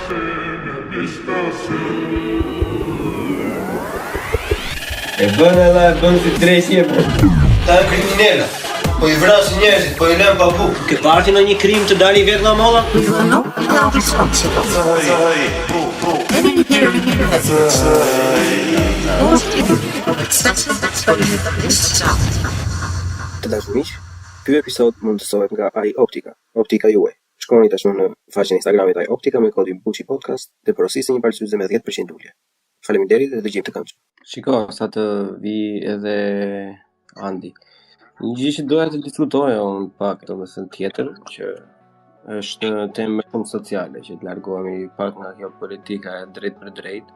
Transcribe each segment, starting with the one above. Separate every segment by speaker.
Speaker 1: E bën edhe e bën si drejtje. Ta e kriminella. Po I vrasin njerëzit, po I lën pa bukë.
Speaker 2: Ke parti në një krim të dali vetë nga molla?
Speaker 3: No, no responsible.
Speaker 2: Të dashur miq, ky episod mundësohet nga AI Optika, optika juaj. Shkoni tashmë në faqen e Instagramit AI Optika me kodin Buçi Podcast dhe porosisni një palësyze me 10% ulje. Faleminderit dhe dëgjim të këndshëm. Shiko, sa të vi edhe Andi. Një gjë që doja të diskutoja unë pak domethënë tjetër që është në temë shumë sociale, që të largohemi pak nga kjo politika e drejt për drejt.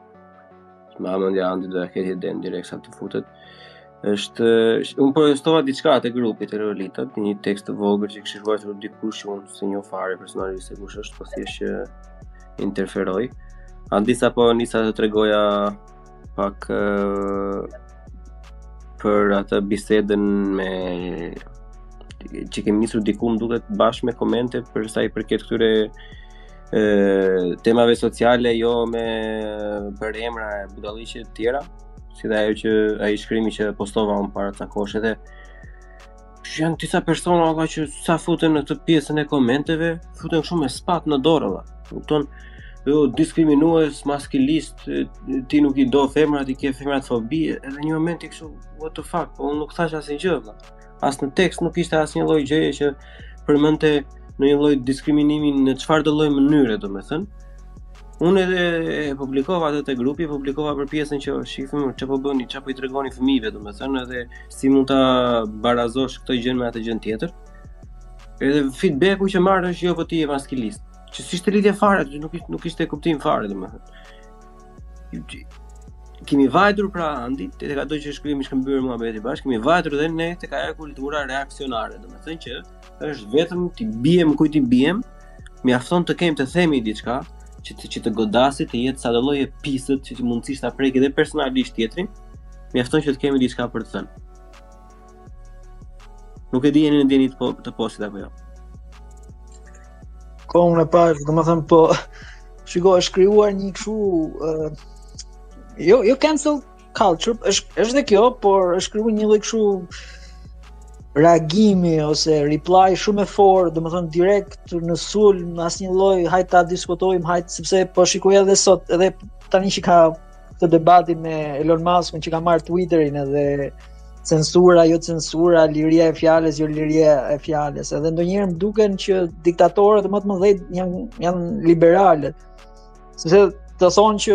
Speaker 2: Që më mendja Andi do të ketë ide direkt sa të futet. Unë protestova diçka te grupi te Rolitët, një tekst të vogël që kishte shkruar dikush unë se një fare personalisht se kush është, po thjesht që interferoj. Andi sapo nisa të tregoja pak për atë bisedën që kemi nisur diku më duket bashkë me komente për sa I përket këtyre temave sociale, jo me për emra e budalliqe të tjera, si dhe ajo që ai shkrimi që postova unë para ca kohësh edhe janë disa persona valla që sa futen në këtë pjesën e komenteve, futen shumë me spat në dorë valla. Kupton? Jo diskriminues, maskilist, ti nuk I do femrat, I ke femrat fobi, edhe një moment I kështu what the fuck, po unë nuk thash asnjë gjë valla. As në tekst nuk ishte asnjë lloj gjëje që përmendte në një lloj diskriminimi në çfarëdo lloj mënyre, domethënë. Unë edhe e publikova atë te grupi, publikova për pjesën që shifim çfarë po bëni, çfarë po I tregoni fëmijëve, domethënë, edhe si mund ta barazosh këtë gjë me atë gjën tjetër. Edhe feedbacku që marr është jo po ti je maskilist. Që s'ishte lidhje fare, nuk ishte kuptim fare domethënë. Kemi vajtur pra Andi, tek ato që shkrimi shkëmbyer muhabeti bashkë, kemi vajtur edhe ne tek ajo kultura reaksionare, domethënë që është vetëm ti bijem kujt I bijem, mjafton të kemi të themi diçka që të godasit, të jetë sado lloj e pisët që mundësisht ta prek edhe personalisht tjetrin, mjafton që të kemi diçka për të thënë. Nuk e di jeni në ndjenjë të postit apo jo.
Speaker 4: Ko unë e pash, domethënë po shiko, është krijuar një kështu jo cancel culture, është dhe kjo, por është krijuar një lloj kështu reagimi ose reply shumë e fortë, domethënë direkt në sulm, asnjë lloj hajt ta diskutojmë, sepse po shikoj edhe sot, edhe tani që ka këtë debati me Elon Muskun që ka marrë Twitterin edhe censura, jo censura, liria e fjalës, jo liria e fjalës. Edhe ndonjëherë më duken që diktatorët më të mëdhenj janë liberale. Sepse të thonë që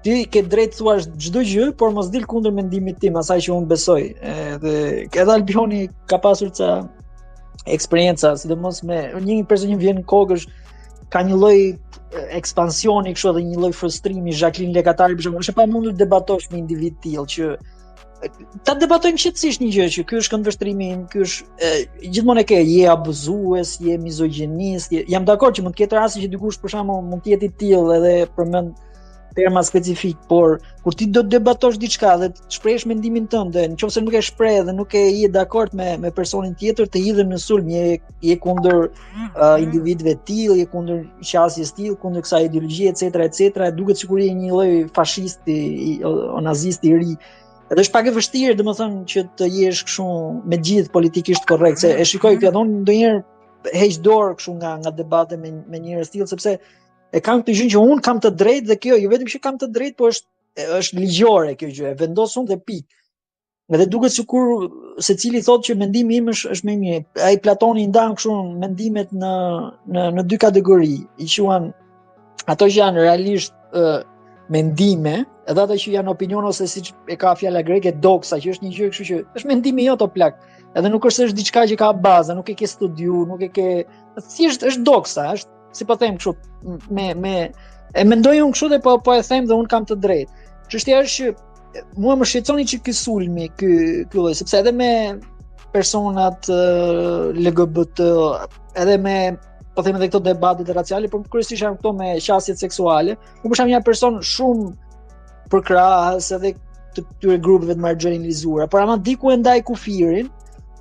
Speaker 4: ti ke drejt thuash çdo gjë, por mos dil kundër mendimit tim, asaj që unë besoj. Edhe Albioni ka pasur ca eksperjenca, sidomos me një person që vjen në kokësh, ka një lloj ekspansioni kështu edhe një lloj frustrimi, Jacqueline Lekatari për shembull, është pa mundur të debatosh me individ tillë që ta debatojmë qetësisht një gjë që ky është këndvështrimi im, ky është gjithmonë e ke, je abuzues, je mizogjinist, jam dakord që mund të ketë raste që dikush për shembull mund të jetë I tillë edhe përmend terma specifik, por kur ti do të debatosh diçka dhe të shprehësh mendimin tënd, nëse nuk e shpreh dhe nuk je dakord me personin tjetër, të hidhen në sulm, je kundër individëve të tillë, je kundër qasjes të tillë, kundër kësaj ideologjie, etc, duket sikur je një lloj fashisti o nazist I ri. Edhe është pak e vështirë, domethënë, që të jesh kështu me gjithë politikisht korrekt, se e shikoj këtë ndonjëherë heq dorë kështu nga debate me njerëz të tillë, sepse e kam këtë gjë që unë kam të drejtë dhe kjo, jo vetëm që kam të drejtë, po është ligjore kjo gjë, e vendos unë dhe pikë. Edhe duket sikur secili thotë që mendimi im është më I mirë. Ai Platoni I ndan kështu mendimet në dy kategori. I quhen ato që janë realisht mendime, edhe ato që janë opinion ose siç e ka fjala greke doxa, që është një gjë kështu që është mendimi jot o plak. Edhe nuk është diçka që ka bazë, nuk e ke studiu, nuk e ke, thjesht është doxa, është si po them kështu e mendoj unë kështu dhe po e them dhe unë kam të drejtë. Çështja është që mua më shqetësoni që ky sulmi, ky lloj, sepse edhe me personat LGBT, edhe me po them edhe këto debatet raciale, por kryesisht janë këto me qasjet seksuale. Unë për shembull jam person shumë përkrahas edhe të këtyre grupeve të marginalizuara, por ama diku e ndaj kufirin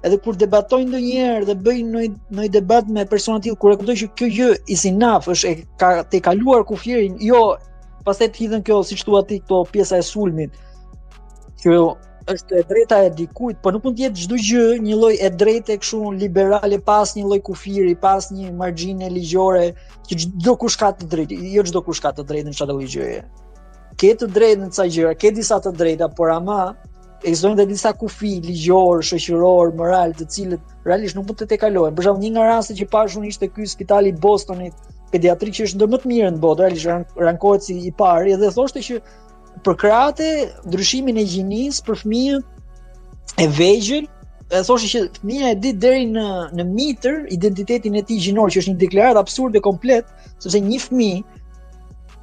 Speaker 4: edhe kur debatojnë ndonjëherë dhe bëjnë në debat me persona të tillë, kur e kuptoj që kjo gjë is enough, është ka të kaluar kufirin, jo pastaj të hidhen kjo siç thua ti këto pjesa e sulmit. Kjo është e drejta e dikujt, po nuk mund të jetë çdo gjë një lloj e drejtë kështu liberale pas një lloj kufiri, pas një margjine ligjore që çdo kush ka të drejtë, jo çdo kush ka të drejtë në çdo gjëje. Ke të drejtë në ca gjëra, ke disa të drejta, por ama ekzistojnë dhe disa kufi ligjor, shoqëror, moral, të cilët realisht nuk mund të kalojnë. Për shembull, një nga rastet që pash unë ishte ky spitali i Bostonit pediatrik që është ndër më të mirë në botë, realisht rankohet si i pari, dhe thoshte që për krahate ndryshimin e gjinisë për fëmijët e vegjël, thoshte që fëmia e di deri në mitër identitetin e tij gjinor, që është një deklaratë absurde komplet, sepse një fëmijë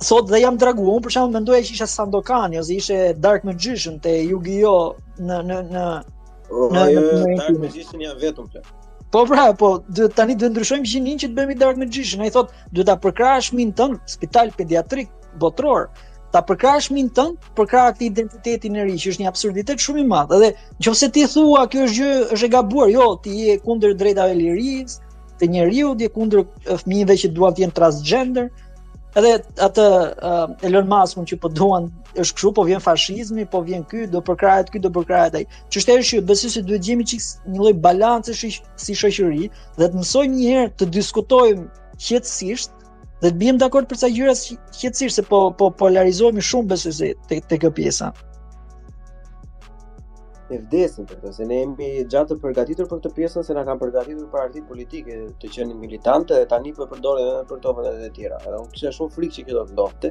Speaker 4: sot dhe jam draguar, unë për shembull mendoja që isha Sandokani ose ishte Dark Magician te Yu-Gi-Oh në
Speaker 2: Dark Magician janë vetëm plot.
Speaker 4: Po pra, po tani duhet ndryshojmë gjinin që të bëhemi Dark Magician. Ai thotë, duhet ta përkrahesh fëmin tënd, spital pediatrik botror, ta përkrahesh fëmin tënd për krah këtë identitetin e ri, që është një absurditet shumë i madh. Edhe nëse ti thua kjo është gjë është e gabuar, jo, ti je kundër drejtave të lirisë, të njeriu, je kundër fëmijëve që duan të jenë transgender. Edhe atë Elon Musk që po duan është kështu, po vjen fashizmi, po vjen ky, do përkrahet ai. Çështja është që besoj se duhet gjejmë një lloj balance si shoqëri dhe të mësojmë një herë të diskutojmë qetësisht dhe të bijmë dakord për ca gjëra qetësisht, se po polarizohemi shumë besoj se te kjo pjesa.
Speaker 2: E vdesin për këtë, se ne jemi gjatë të përgatitur për këtë pjesën, se na kanë përgatitur parti politike të qenë militante dhe tani po përdoren edhe për to vendet e tjera. Edhe unë kisha shumë frikë që kjo do të ndodhte.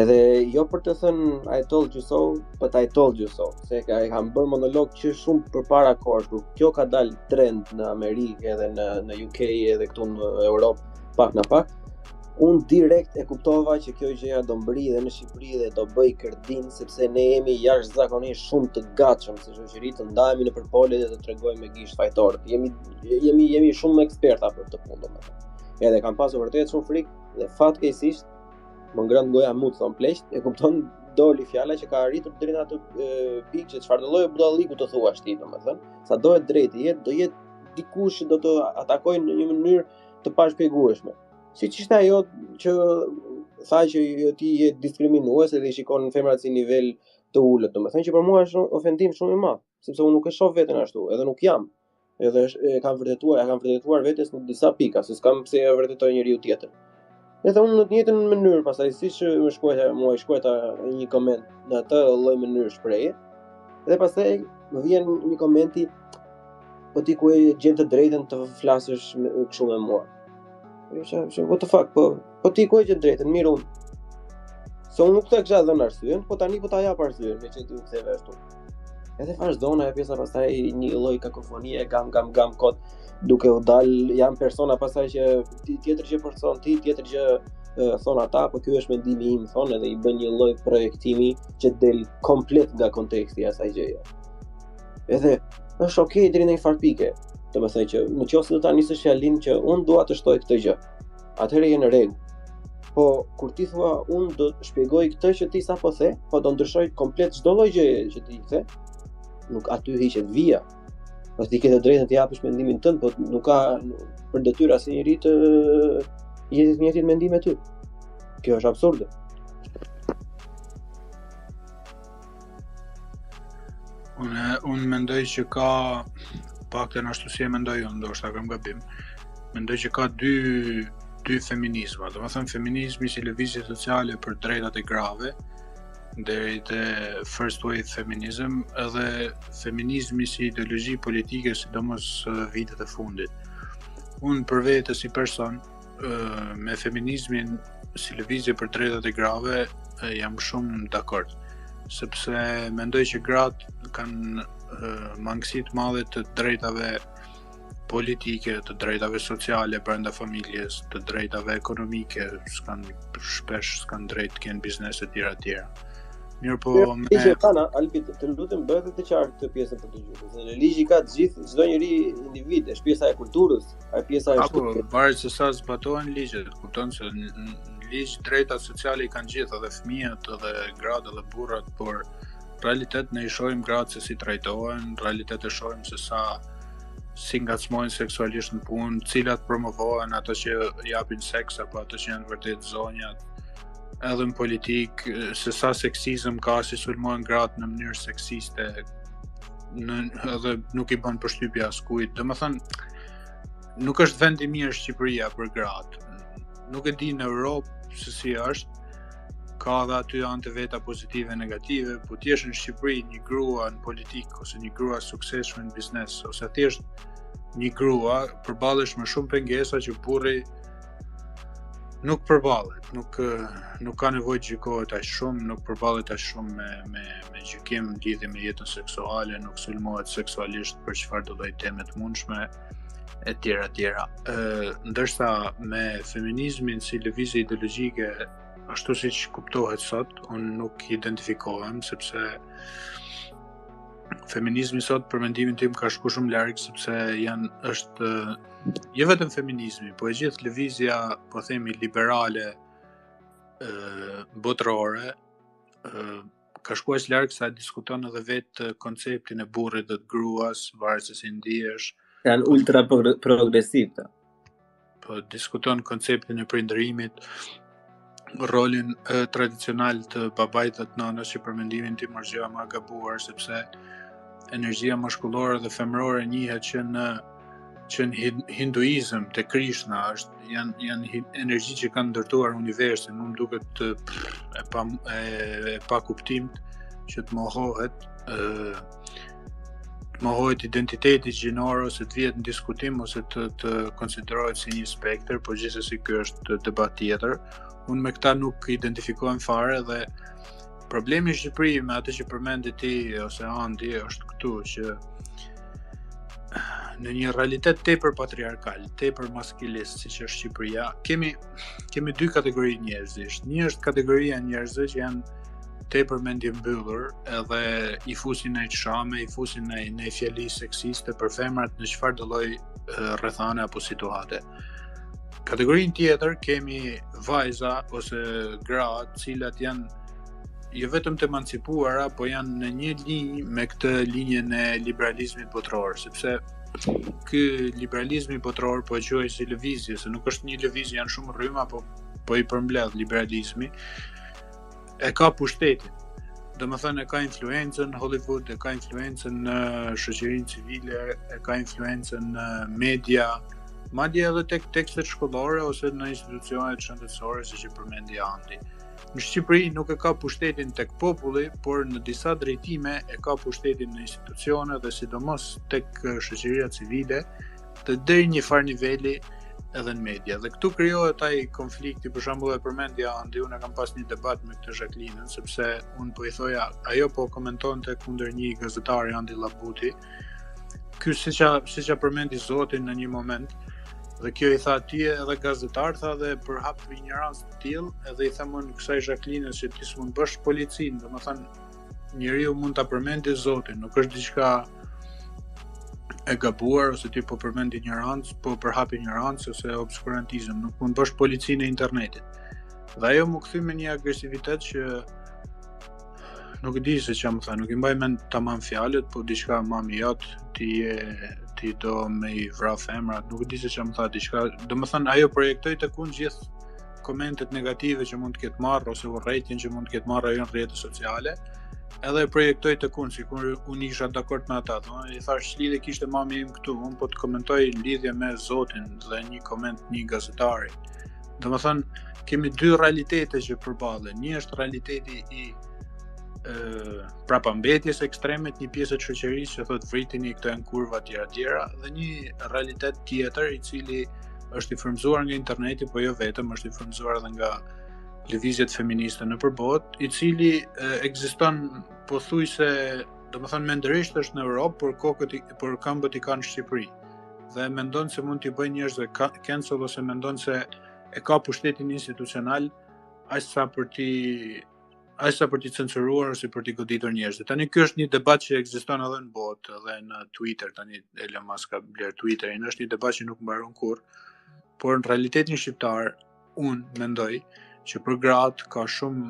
Speaker 2: Edhe jo për të thënë I told you so, but I told you so. Se e kam bërë monolog që shumë përpara kohësh, kur kjo ka dalë trend në Amerikë edhe në UK edhe këtu në Europë pak në pak. Unë direkt e kuptova që kjo gjëja do mbridhe në Shqipëri dhe do bëj kërdin, sepse ne jemi jashtëzakonisht shumë të gatshëm si shoqëri të ndahemi në përpole dhe të tregojmë me gisht fajtor. Jemi shumë eksperta për këtë punë, domethënë. Edhe kam pasur vërtet shumë frikë dhe fatkeqësisht më ngrënë goja mu të thonë pleqt, e kupton doli fjala që ka arritur deri në atë pikë që çfarë lloji budalliku të thuash ti, domethënë, sa do të drejtë do jetë dikush që do të atakojë në një mënyrë të pashpjegueshme. Siç ishte ajo që tha që ti je diskriminuese dhe i shikon në femrat si nivel të ulët, domethënë që për mua është ofendim shumë i madh, sepse unë nuk e shoh veten ashtu, edhe nuk jam. Edhe e kam vërtetuar vetes në disa pika, se s'kam pse e vërtetoj njeriu tjetër. Edhe unë në të njëjtën mënyrë, pastaj siç më shkruajta një koment në atë lloj mënyrë shprehje, dhe pastaj më vjen një komenti, po ti ku e gjen të drejtën të flasësh kështu me mua. What the fuck, po ti ku e gjen drejtën, mirë unë. Se unë nuk të kisha dhënë arsyen, po tani po ta jap arsyen, me që ti u ktheve ashtu. Edhe vazhdon ajo pjesa pastaj një lloj kakofonie, gam kot, duke u dal janë persona pastaj që tjetër që përson ti, tjetër që thon ata, po ky është mendimi im, thon, edhe i bën një lloj projektimi që del komplet nga konteksti i asaj gjëje. Edhe është okay deri në një farë pike. Domethënë që nëse do ta nisësh fjalin që unë dua të shtoj këtë gjë, atëherë je në rregull. Po kur ti thua unë do të shpjegoj këtë që ti sapo the, po do ndryshoj komplet çdo lloj gjëje që ti the, nuk aty hiqet vija. Po ti ke të drejtën të japësh mendimin tënd, po nuk ka për detyrë asnjëri të jetë të njëjtin mendim me ty. Kjo është absurde.
Speaker 5: Unë mendoj që ka paktën ashtu si e mendoj unë, ndoshta kam gabim. Mendoj që ka dy feminizma, domethënë feminizmi si lëvizje sociale për drejtat e grave, deri te first wave feminism, edhe feminizmi si ideologji politike, sidomos vitet e fundit. Unë për vete si person, me feminizmin si lëvizje për drejtat e grave, jam shumë dakord, sepse mendoj që gratë kanë mangësi të madhe të drejtave politike, të drejtave sociale brenda familjes, të drejtave ekonomike, shpesh s'kan drejt të kenë biznese tjera. Mirë po me
Speaker 2: Albi, të lutem bëhet të qartë këtë pjesën për të gjuhë. Se në ligj ka të gjithë çdo njeri individ, është pjesa e kulturës, është pjesa e
Speaker 5: shtetërit. Apo varet se sa zbatohen ligjet, kupton se në ligj drejtat sociale i kanë gjithë, edhe fëmijët, edhe gratë, edhe burrat, por realitet ne i shohim gratë se si trajtohen, realitet e shohim se sa si ngacmojnë seksualisht në punë, cilat promovohen, ato që japin seks apo ato që janë vërtet zonjat, edhe në politikë, se sa seksizëm ka, si sulmojnë gratë në mënyrë seksiste, edhe nuk i bën përshtypje askujt. Domethënë, nuk është vend i mirë Shqipëria për gratë. Nuk e di në Europë se si është, ka dhe aty anë të veta pozitive e negative, po t'jesh në Shqipëri një grua në politikë, ose një grua suksesshme në biznes, ose thjesht një grua, përballesh me shumë pengesa që burri nuk përballet, nuk ka nevojë të gjykohet aq shumë, nuk përballet aq shumë me gjykim lidhje me jetën seksuale, nuk sulmohet seksualisht për çfarëdo lloj teme të mundshme, e tjera. Ndërsa me feminizmin si lëvizje ideologjike, ashtu siç kuptohet sot, unë nuk identifikohem, sepse feminizmi sot për mendimin tim ka shku shumë larg, sepse është jo vetëm feminizmi, po e gjithë lëvizja, po themi liberale botërore, ka shku aq larg sa diskuton edhe vetë konceptin e burrit dhe të gruas, varet se si ndihesh.
Speaker 2: Janë ultra progresiv.
Speaker 5: Po diskuton konceptin e prindërimit, rolin tradicional të babait dhe të nënës, që për mendimin tim është gjëja më e gabuar, sepse energjia maskullore dhe femërore njihet që në hinduizëm, te Krishna, janë energji që kanë ndërtuar universin, më duket e pa kuptimt që të mohohet identiteti gjinor, ose të vihet në diskutim, ose të konsiderohet si një spektër, por gjithsesi ky është debat tjetër. Unë me këta nuk identifikohem fare, dhe problemi i Shqipërisë me atë që përmendi ti ose Andi është këtu, që në një realitet tepër patriarkal, tepër maskilist siç është Shqipëria, kemi dy kategori njerëzish. Një është kategoria njerëzve që janë tepër mendje mbyllur, edhe i fusin në çame, i fusin në fjali seksiste për femrat në çfarëdo lloj rrethane apo situate. Kategorinë tjetër kemi vajza ose gra, të cilat janë jo vetëm të emancipuara, po janë në një linjë me këtë linjën e liberalizmit botëror, sepse ky liberalizmi botëror po e quaj si lëvizje, se nuk është një lëvizje, janë shumë rryma, po i përmbledh liberalizmi, e ka pushtetin. Domethënë e ka influencën në Hollywood, e ka influencën në shoqërinë civile, e ka influencën në media, madje edhe tek tekstet shkollore ose në institucionet shëndetësore, siç e përmendi Andi. Në Shqipëri nuk e ka pushtetin tek populli, por në disa drejtime e ka pushtetin në institucione dhe sidomos tek shoqëria civile, dhe deri një farë niveli edhe në media. Dhe këtu krijohet ai konflikti, për shembull e përmendja Andi, unë kam pas një debat me këtë Jacqueline, sepse unë po i thoja, ajo po komentonte kundër një gazetari, Andi Labuti. Ky siç përmendi Zotin në një moment, dhe kjo i tha atje edhe gazetar, tha, dhe për hap ignorancë të tillë, edhe i them unë kësaj Jacqueline që ti s'mund bësh policin, domethënë njeriu mund ta përmendë Zotin, nuk është diçka e gabuar, ose ti po përmend ignorancë, po për hap ignorancë ose obskurantizëm, nuk mund bësh policin e internetit. Dhe ajo më kthy me një agresivitet që nuk e di se ç'a më tha, nuk i mbaj mend tamam fjalët, po diçka mami jot, ti do me i vra femrat, nuk e di se ç'a më tha, diçka, domethënë ajo projektoi tek unë gjithë komentet negative që mund të ketë marrë ose urrëtitjen që mund të ketë marrë ajo në rrjetet sociale, edhe e projektoi tek unë, sikur unë isha dakord me ata. I thash lidhje kishte mami im këtu, unë po të komentoj lidhje me Zotin dhe një koment një gazetari. Domethënë kemi dy realitete që përballen. Një është realiteti i prapambetjes ekstremet, një pjesë e shoqërisë që thotë vritini këto janë kurva tjera, dhe një realitet tjetër i cili është i frymzuar nga interneti, po jo vetëm, është i frymzuar edhe nga lëvizjet feministe nëpër botë, i cili ekziston pothuajse, domethënë mendërisht është në Europë, por këmbët i ka në Shqipëri. Dhe mendon se mund t'i bëjë njerëzve cancel, ose mendon se e ka pushtetin institucional aq sa për t'i censuruar ose për t'i goditur njerëzit. Tani ky është një debat që ekziston edhe në botë, edhe në Twitter, tani Elon Musk ka bler Twitterin, është një debat që nuk mbaron kurrë, por në realitetin shqiptar unë mendoj që për gratë ka shumë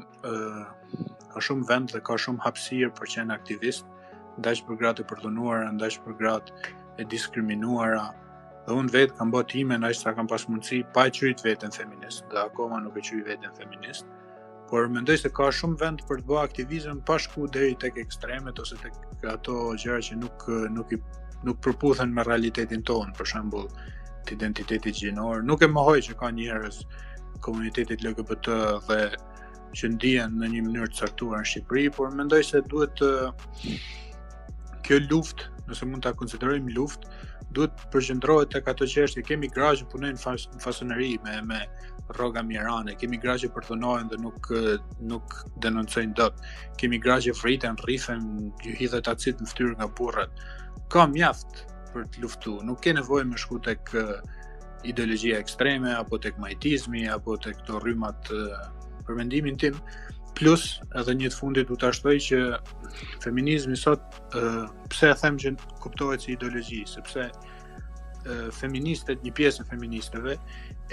Speaker 5: vend dhe ka shumë hapësirë për qenë aktivist, ndaq për gratë e përdhunuara, ndaq për gratë e diskriminuara. Dhe unë vetë kam bërë timen, aq sa kam pas mundësi, pa e qyrit veten feminist, dhe akoma nuk e qyrit veten feminist, por mendoj se ka shumë vend për të bërë aktivizëm pa shku deri tek ekstremet ose tek ato gjëra që nuk përputhen me realitetin tonë, për shembull, të identitetit gjinor. Nuk e mohoj që ka njerëz komunitetit LGBT dhe që ndihen në një mënyrë të caktuar në Shqipëri, por mendoj se duhet kjo luftë, nëse mund ta konsiderojmë luftë, duhet përqendrohet tek ato çështje. Kemi gra që punojnë në fasoneri me rroga mirane, kemi gra që përthunohen dhe nuk denoncojnë dot. Kemi gra që vriten, rrifen, hidhet acid në fytyrë nga burrat. Ka mjaft për të luftuar. Nuk ke nevojë me shku tek ideologjia ekstreme apo tek majtizmi apo tek këto rrymat për mendimin tim. Plus, edhe një të fundit du të ashtoj që feminizmi sot, pse e them që kuptohet si ideologji, sepse feministët, një pjesë e feministëve,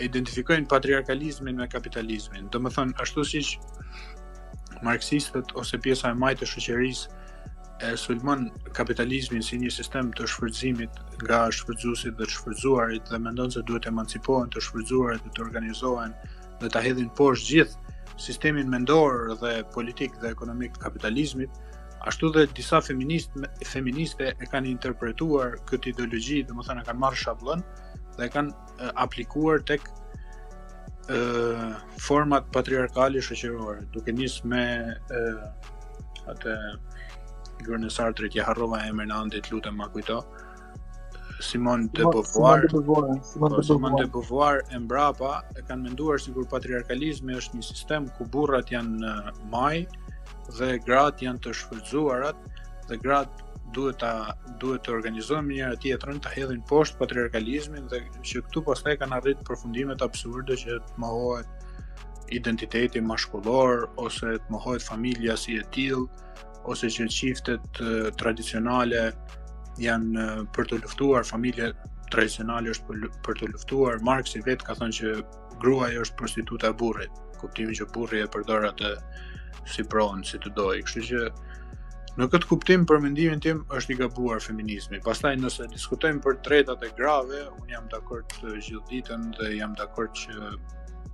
Speaker 5: identifikojnë patriarkalizmin me kapitalizmin. Do më thënë, ashtu siç marksistët ose pjesa e majtë e shoqërisë e sulmon kapitalizmin si një sistem të shfrytëzimit nga shfrytëzuesit dhe të shfrytëzuarit dhe mendon se duhet emancipohen të shfrytëzuarit dhe të organizohen dhe ta hedhin poshtë gjithë sistemin mendor dhe politik dhe ekonomik të kapitalizmit, ashtu dhe disa feministe e kanë interpretuar këtë ideologji, domethënë e kanë marrë shablon dhe e kanë aplikuar tek format patriarkale shoqërore, duke nisë me atë figurën e Sartrit, ja harrova emrin e Andit, lutem ma kujto. Simone de Beauvoir e mbrapa e kanë menduar sikur patriarkalizmi është një sistem ku burrat janë maj dhe gratë janë të shfrytëzuarat dhe gratë duhet të organizohen me njëra tjetrën, ta hedhin poshtë patriarkalizmin dhe që këtu pastaj kanë arritur përfundimet absurde që të mohohet identiteti maskullor ose të mohohet familja si e tillë ose që çiftet tradicionale janë për të luftuar, familje tradicionale është për të luftuar. Marksi vetë ka thënë që gruaja është prostituta e burrit, kuptimi që burri e përdor atë si pronë, si të dojë. Kështu që në këtë kuptim, për mendimin tim, është i gabuar feminizmi. Pastaj nëse diskutojmë për drejtat e grave, unë jam dakord gjithë ditën dhe jam dakord që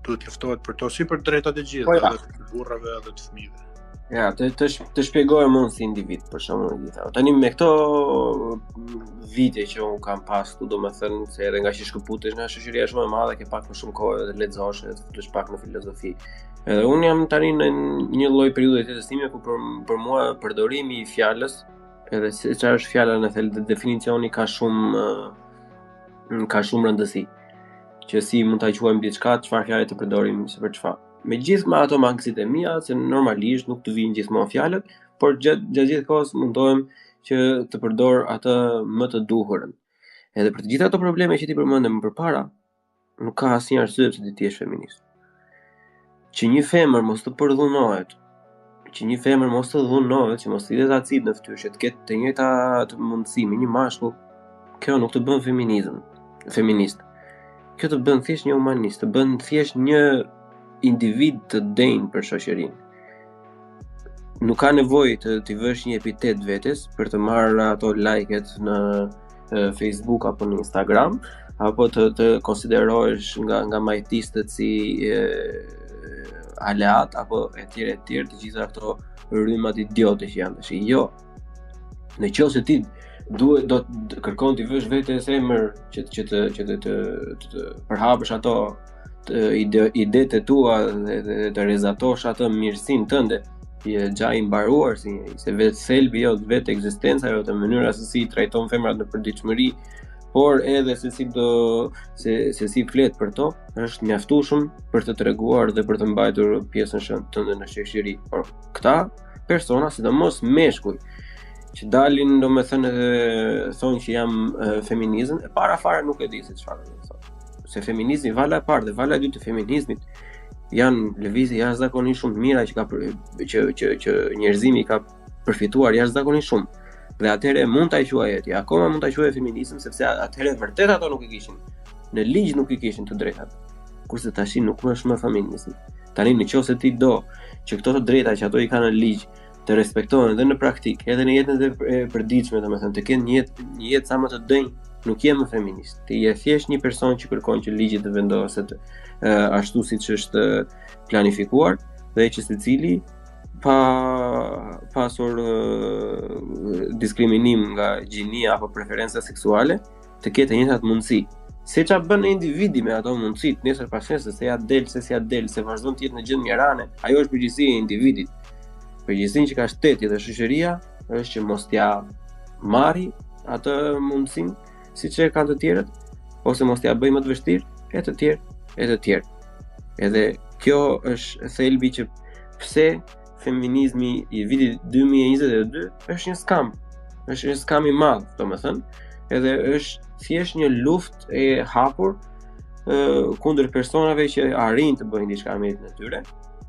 Speaker 5: duhet luftohet për to si për drejtat e gjithë, edhe të burrave edhe të fëmijëve.
Speaker 2: Ja, të shpjegohem unë si individ, për shembull gjitha. Tani me këto vite që unë kam pas këtu, domethënë se edhe nga që shkëputesh nga shoqëria shumë e madhe, ke pak më shumë kohë dhe lexosh edhe të flesh pak në filozofi. Edhe unë jam tani në një lloj periudhe të testime ku për mua përdorimi i fjalës, edhe se çfarë është fjala në thelb, definicioni ka shumë rëndësi. Që si mund ta quajmë diçka, çfarë fjale të përdorim, se për çfarë. Me gjithë me ato mangësitë e mia, se normalisht nuk të vijnë gjithmonë fjalët, por gjatë gjithë kohës mundohem që të përdor atë më të duhurën. Edhe për të gjitha ato probleme që ti përmendëm më përpara, nuk ka asnjë arsye pse ti jesh feminist. Që një femër mos të përdhunohet, që një femër mos të dhunohet, që mos të lidhet acid në fytyrë, që të ketë të njëjta mundësi me një mashkull, kjo nuk të bën feminist. Kjo të bën thjesht një humanist, të bën thjesht një individ të denjë për shoqërinë. Nuk ka nevojë të t'i vësh një epitet vetes për të marrë ato like-et në Facebook apo në Instagram, apo të konsiderohesh nga majtistët si aleat apo etj të gjitha këto rrymat idiote që janë tash. Jo. Në qoftë se ti do të kërkon t'i vësh vetes emër që të përhapësh ato idetë tua dhe të rezatosh atë mirësinë tënde, je gjaj mbaruar se vetë thelbi jot, vetë ekzistenca jote, mënyra se si trajton femrat në përditshmëri, por edhe se si flet për to, është mjaftueshëm për të treguar dhe për të mbajtur pjesën tënde në shoqëri. Por këta persona, sidomos meshkuj, që dalin domethënë thonë që jam feminizëm, e para fare nuk e di se çfarë do të thotë. Se feminizmi, vala e parë dhe vala e dytë të feminizmit janë lëvizje jashtëzakonisht shumë mira që njerëzimi ka përfituar jashtëzakonisht shumë. Dhe atëherë mund ta quajë ti, akoma mund ta quajë feminizëm, sepse atëherë vërtet ato nuk i kishin. Në ligj nuk i kishin të drejtat. Kurse tash nuk është më feminizëm. Tani nëse ti do që këto të drejta që ato i kanë në ligj të respektohen edhe në praktik, edhe në jetën e përditshme, domethënë të kenë një jetë sa më të denjë, nuk je më feminist. Ti je thjesht një person që kërkon që ligji të vendoset ashtu siç është planifikuar dhe që secili pa pasur diskriminim nga gjinia apo preferenca seksuale të ketë të njëjtat mundësi. Se qa bën individi me ato mundësit, nesër pas nesër, se ja del, se si ja del, se vazhdon të jetë në gjendje mjerane, ajo është përgjegjësia e individit. Përgjegjësinë që ka shteti dhe shoqëria është që mos t'ja marri atë mundësinë siç e kanë të tjerët, ose mos t'ja bëjë më të vështirë, e të tjerë. Edhe kjo është thelbi që pse feminizmi i vitit 2022 është një skam. Është një skam i madh, domethënë, edhe është thjesht një luftë e hapur kundër personave që arrin të bëjnë diçka me jetën e tyre,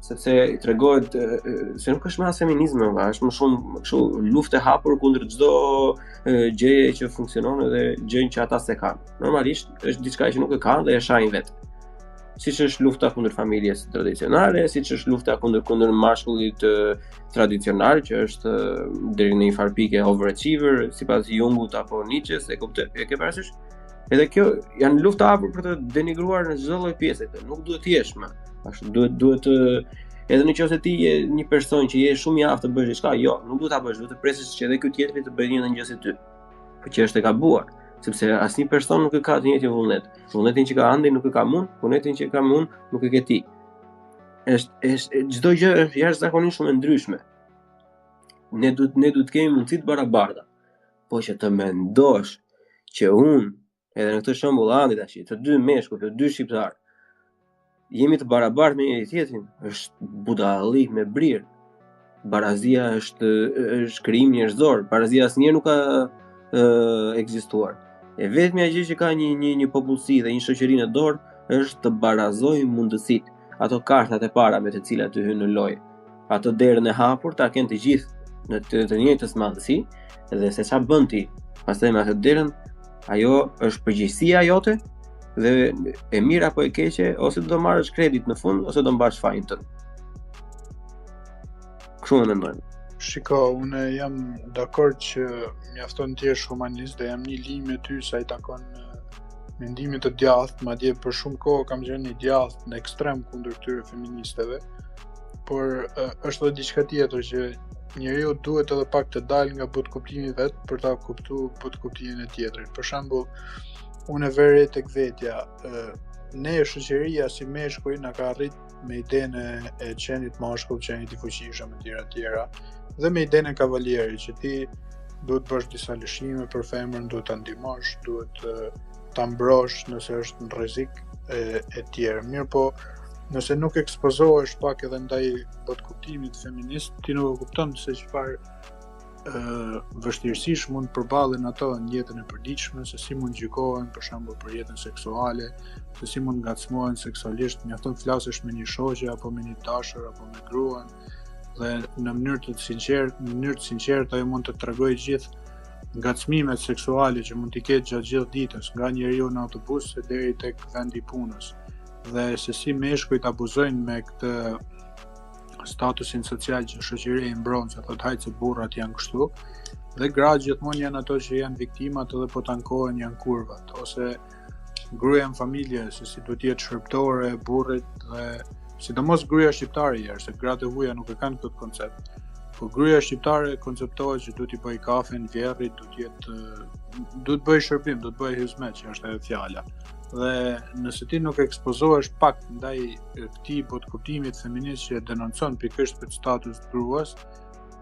Speaker 2: sepse i tregohet se nuk është më as feminizmi, është më shumë kështu luftë e hapur kundër çdo gjëje që funksionon edhe gjën që ata se kanë. Normalisht është diçka që nuk e kanë dhe e shahin vetë. Siç është lufta kundër familjes tradicionale, siç është lufta kundër mashkullit tradicional, që është deri në një farë pike overachiever, sipas Jungut apo Nietzsche, e ke parasysh? Edhe kjo janë lufta hapur për të denigruar në çdo lloj pjese këtë. Nuk duhet të jesh më. Ashtu duhet edhe nëse ti je një person që je shumë i aftë të bësh diçka, jo, nuk duhet ta bësh, duhet të presësh që edhe ky tjetri të bëjë një gjë si ty. Por që është e gabuar. Sepse asnjë person nuk e ka të njëjtin vullnet. Vullnetin që ka Andi nuk e kam unë, vullnetin që kam unë nuk e ke ti. Është çdo gjë është jashtëzakonisht shumë e ndryshme. Ne duhet të kemi mundësi të barabarta. Po që të mendosh që unë, edhe në këtë shembull Andi tash, të dy meshkuj, të dy shqiptar, jemi të barabartë me njëri tjetrin, është budalli me brir. Barazia është krijim njerëzor, barazia asnjëherë nuk ka ekzistuar. E vetmja gjë që ka një popullsi dhe një shoqëri në dorë është të barazojë mundësitë, ato kartat e para me të cilat të hynë në lojë. Ato derën e hapur ta kenë të gjithë në të njëjtës madhësi, dhe se çfarë bën ti, pastaj me atë derën, ajo është përgjegjësia jote dhe e mirë apo e keqe, ose do marrësh kredit në fund ose do mbash fajin tënd. Kështu e mendoj.
Speaker 5: Shiko, unë jam dakord që mjafton të jesh humanist dhe jam një linjë me ty sa i takon mendimit të djathtë, madje për shumë kohë kam qenë i djathtë në ekstrem kundër këtyre feministëve, por është edhe diçka tjetër që njeriu duhet edhe pak të dalë nga butkuptimi vet për ta kuptuar butkuptimin e tjetrit. Për shembull, unë vere tek vetja, ne shoqëria si meshkuj na ka arrit me idenë e qenit mashkull, qenit i fuqishëm e tjera, dhe me idenë e kavalierit që ti duhet bësh disa lëshime për femrën, duhet ta ndihmosh, duhet ta mbrosh nëse është në rrezik e tjerë. Mirë po, nëse nuk ekspozohesh pak edhe ndaj butkuptimit feminist, ti nuk e kupton se çfarë vështirësish mund përballen ato në jetën e përditshme, se si mund gjykohen për shembull për jetën seksuale, se si mund ngacmohen seksualisht, mjafton flasësh me një shoqe apo me një dashur apo me gruan, dhe në mënyrë të sinqertë ajo mund të tregojë gjithë ngacmimet seksuale që mund t'i ketë gjatë gjithë ditës, nga njeriu në autobus deri tek vendi i punës, dhe se si meshkujt abuzojnë me këtë statusin social që shoqëria i mbron, që thotë hajtë se burrat janë kështu, dhe gratë gjithmonë janë ato që janë viktimat edhe po tankohen janë kurvat, ose gruaja në familje, se si duhet jetë shërbëtore e burrit, dhe sidomos gruaja shqiptare herë, se gratë e huaja nuk e kanë këtë koncept. Po gruaja shqiptare konceptohet që duhet i bëj kafen vjerrit, duhet bëj shërbim, duhet bëj hizmet, që është edhe fjala. Dhe nëse ti nuk ekspozohesh pak ndaj këtij butkuptimit feminist që denoncon pikërisht për status të gruas,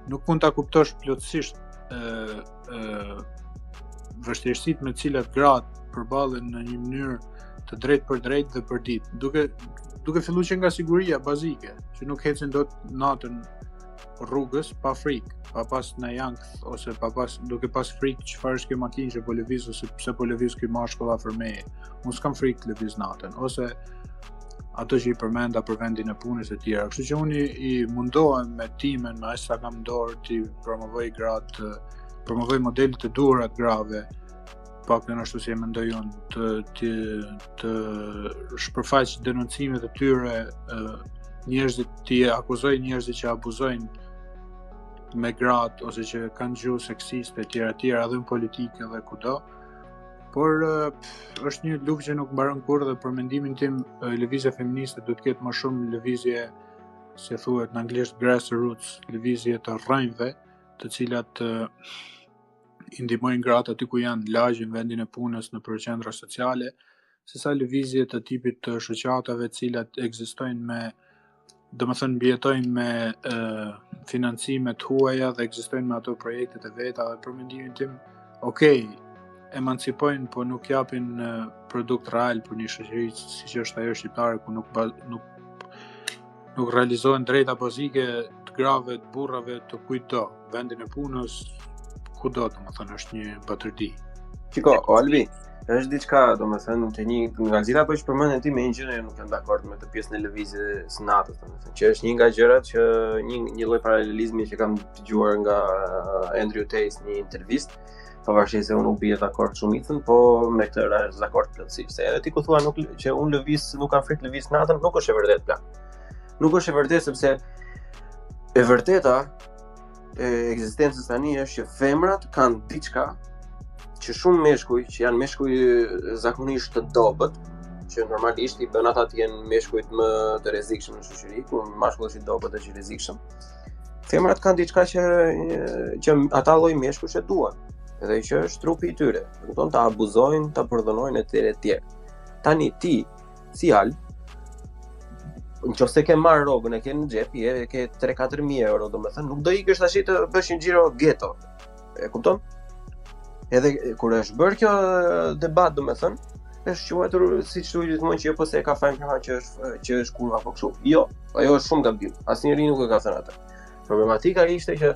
Speaker 5: nuk mund ta kuptosh plotësisht vështirësitë me të cilat gratë përballen në një mënyrë të drejtë për drejtë dhe për ditë, duke filluar që nga siguria bazike, që nuk ecin dot natën rrugës pa frikë, pa pas në jankth ose duke pas frikë çfarë është kjo makinë që po lëviz ose pse po lëviz ky mashkull afër meje. Unë s'kam frikë të lëviz natën, ose ato që i përmenda për vendin e punës e tjera. Kështu që unë i mundohem me timen, me aq sa kam dorë, të promovoj gratë, promovoj modelet të duhura të grave, pak në ashtu si e mendoj unë, të shpërfaq denoncimet e tyre, njerëzit t'i akuzoj njerëzit që abuzojnë me gratë ose që kanë gjuhë seksiste etj edhe në politikë dhe kudo. Por është një luftë që nuk mbaron kurrë dhe për mendimin tim lëvizja feministe duhet të ketë më shumë lëvizje, si thuhet në anglisht grassroots, lëvizje të rrënjve, të cilat i ndihmojnë gratë aty ku janë, lagjin vendin e punës, në qendra sociale, sesa lëvizje të tipit të shoqatave të cilat ekzistojnë me, domethënë mbijetojnë me financime të huaja dhe ekzistojnë me ato projektet e veta dhe për mendimin tim, emancipojnë, po nuk japin produkt real për një shoqëri siç është ajo shqiptare ku nuk realizohen drejta bazike të grave, të burrave, të kujtdo, vendin e punës, kudo, domethënë është një batërdi.
Speaker 2: Çiko, Albi, është diçka, domethënë të një nga gjitha ato që përmendën ti me një gjë nuk jam dakord me të pjesën e lëvizjes së natës, domethënë që është një nga gjërat që një lloj paralelizmi që kam dëgjuar nga Andrew Tate në një intervistë, pavarësisht se unë nuk bie dakord shumicën, po me këtë është dakord plotësisht. Se edhe ti ku thua që unë lëviz nuk kam frikë lëviz natën, nuk është e vërtetë plan. Nuk është e vërtetë sepse e vërteta e ekzistencës tani është që femrat kanë diçka që shumë meshkuj, që janë meshkuj zakonisht të dobët, që normalisht i bën ata të jenë meshkujt më të rrezikshëm në shoqëri, ku mashkulli i dobët është i rrezikshëm. Femrat kanë diçka që ata lloj meshkush e duan, edhe që është trupi i tyre. Kupton, ta abuzojnë, ta përdhonojnë etj. Tani ti, si Al, nëse ke marrë rrogën e ke në xhep, ke 3-4.000 euro, domethënë nuk do ikësh tash të bësh një xhiro ghetto. E kupton? Edhe kur është bërë kjo debat, domethënë, është quajtur siç thuaj gjithmonë që po se e ka fajin që është kurva apo kështu. Jo, ajo është shumë gabim. Asnjëri nuk e ka thënë atë. Problematika ishte që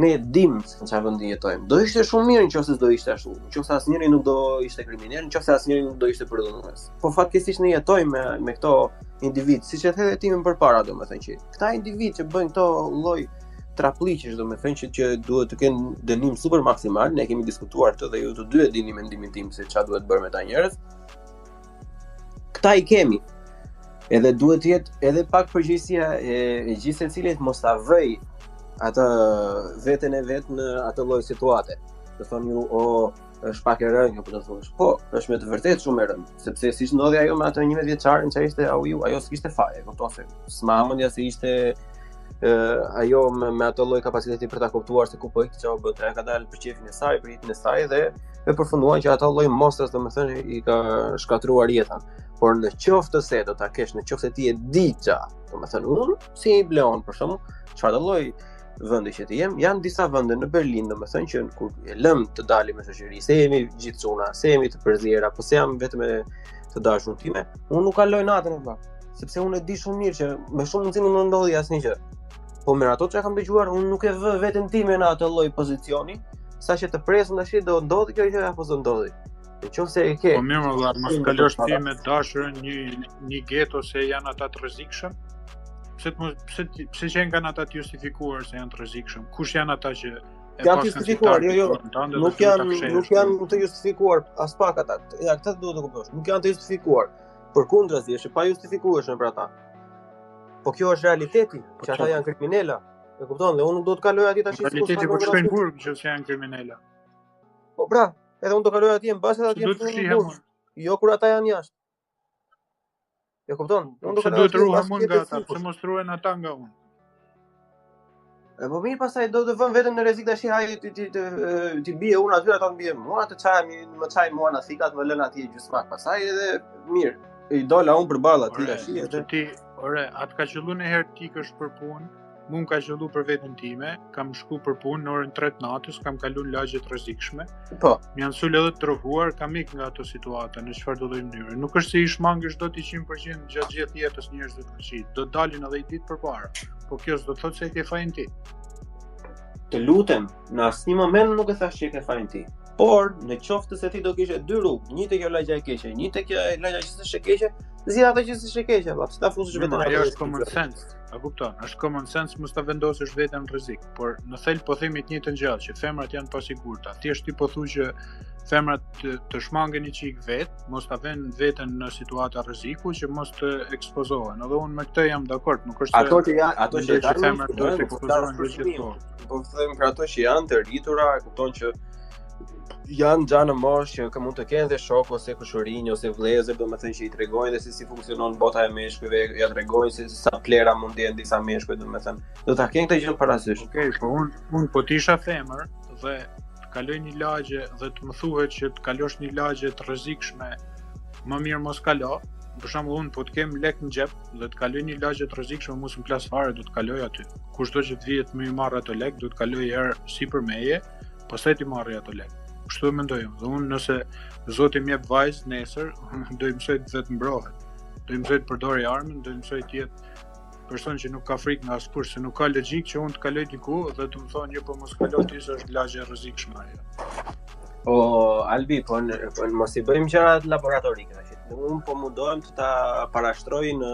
Speaker 2: ne dim se në çfarë vendi jetojmë. Do ishte shumë mirë nëse do ishte ashtu. Nëse asnjëri nuk do ishte kriminal, nëse asnjëri nuk do ishte përdhunues. Po fatkeqësisht ne jetojmë me këto individ, siç e the timin përpara, domethënë që këta individ që bëjnë këto lloj traplliqesh, domethënë që duhet të kenë dënim super maksimal, ne kemi diskutuar këtë dhe ju të dy e dini mendimin tim se çfarë duhet bërë me ta njerëz. Këta i kemi. Edhe duhet të jetë edhe pak përgjegjësia e gjithë secilit mos ta vëj atë veten e vet në atë lloj situate. Të thonë ju, është pak e rëndë, po të thuash. Po, është me të vërtetë shumë e rëndë, sepse siç ndodhi ajo me atë 11 vjeçarin që ishte ajo s'kishte faje, kupton se s'mamendja se ishte ajo me ato lloj kapaciteti për ta kuptuar se ku po ikte çfarë bëhet, ka dalë për çefin e saj, për jetën e saj dhe e përfunduan që ato lloj mostras domethënë i ka shkatruar jetën. Por në qoftë se do ta kesh, në qoftë se ti e di çfarë, domethënë unë si i bleon për shkakun, çfarë lloj vendi që ti jem, janë disa vende në Berlin, domethënë që kur e lëm të dalim me shoqëri, se jemi gjithë çuna, se jemi të përziera, po se jam vetëm të dashur time, unë nuk kaloj natën aty. Sepse unë e di shumë mirë që me shumë mundësi nuk ndodhi asnjë gjë. Po me ato që kam dëgjuar, unë nuk e vë veten time në atë lloj pozicioni, saqë të presëm tash do ndodhi kjo gjë apo do ndodhi. Nëse e ke.
Speaker 5: Po mirë, valla, mos kalosh ti me dashurën një geto se janë ata të rrezikshëm. Pse që kanë ata të justifikuar se janë të rrezikshëm? Kush janë ata që
Speaker 2: janë të justifikuar? Jo, nuk janë të justifikuar as pak ata. Ja, këtë duhet të kuptosh. Nuk janë të justifikuar. Përkundrazi, është pa justifikueshëm për ata. Po kjo është realiteti, që ata janë kriminala. E kupton, dhe unë nuk do të kaloj aty tash.
Speaker 5: Realiteti po shkojnë në burg që janë kriminala.
Speaker 2: Po pra, edhe unë do kaloj aty mbas aty në burg. Jo kur ata janë jashtë. E kupton? Unë do
Speaker 5: kaloj. Duhet ruhem unë nga ata, pse mos ruhen ata nga unë.
Speaker 2: E po mirë, pastaj do të vëm veten në rrezik tash, hajde ti bie unë aty, ata mbie mua, të çaj mua na thikat, më lën aty gjysmak. Pastaj edhe mirë, i dola unë përballë aty tash, edhe
Speaker 5: ti, atë ka qellu një herë ti kësh për punë, mu ka qellu për veten time, kam shku për punë në orën 3 natës, kam kalu në lagje të rrezikshme.
Speaker 2: Po.
Speaker 5: Më janë sul edhe të trohuar, kam ik nga ato situata në çfarë do lloj mënyre. Nuk është se i shmangësh dot 100% gjatë gjithë jetës njerëzve të këqij. Do dalin edhe i ditë përpara. Po kjo s'do të thotë se e ke fajin ti.
Speaker 2: Të lutem, në asnjë moment nuk e thash që e ke fajin ti. Por në qoftë se ti do kishe dy rrugë, një te kjo lagja e keqe, një te kjo lagja që s'është e keqe, zgjidh atë që s'është e keqe, valla, s'ta fusësh vetëm atë.
Speaker 5: Ajo është common sense. A kupton? Është common sense mos ta vendosësh veten në rrezik, por në thelb po themi të njëjtën gjë, që femrat janë pasigurta. Thjesht ti po thu që femrat të shmangen një qik vetë, mos ta vënë veten në situata rreziku që mos të ekspozohen. Edhe unë me këtë jam dakord, nuk është
Speaker 2: Ato që janë
Speaker 5: femrat do të ekspozohen gjithmonë.
Speaker 2: Po them për ato që janë të rritura, e kupton që janë gjanë moshë që mund të kenë dhe shok ose kushërinj ose vëllezër, domethënë që i tregojnë dhe se si funksionon bota e meshkujve, ja tregojnë se sa plera mund të jenë disa meshkuj, domethënë do ta kenë këtë gjë parasysh.
Speaker 5: Okej, po unë po të isha femër dhe të kaloj një lagje dhe të më thuhet që të kalosh një lagje të rrezikshme, më mirë mos kalo. Për shembull, unë po të kem lek në xhep dhe të kaloj një lagje të rrezikshme, mos më plas fare, do të kaloj aty. Kushdo që të vihet më i marr ato lek, do të kaloj herë sipër meje, pastaj të marrë ato lek. Kështu e mendoj unë. Dhe unë nëse Zoti më jep vajzë nesër, do i mësoj të vetë mbrohet. Do i mësoj të përdori armën, do i mësoj të jetë person që nuk ka frikë nga askush, se nuk ka logjik që unë të kaloj diku dhe të më thonë jo po mos kalo ti se është lagje rrezikshme ajo.
Speaker 2: Po Albi, po mos i bëjmë gjërat laboratorike tash. Unë po mundohem të ta parashtroj në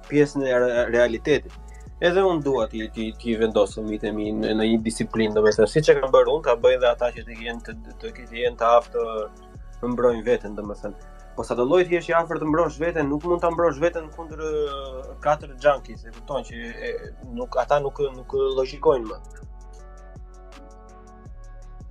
Speaker 2: pjesën e realitetit. Edhe unë dua ti vendos fëmijët e mi në një disiplinë, domethënë siç e kam bërë unë, ta bëj edhe ata që të jenë të aftë të mbrojnë veten, domethënë. Po sa do lloj ti je i afër të mbrosh veten, nuk mund ta mbrosh veten kundër 4 junkies, e kupton që ata nuk logjikojnë më.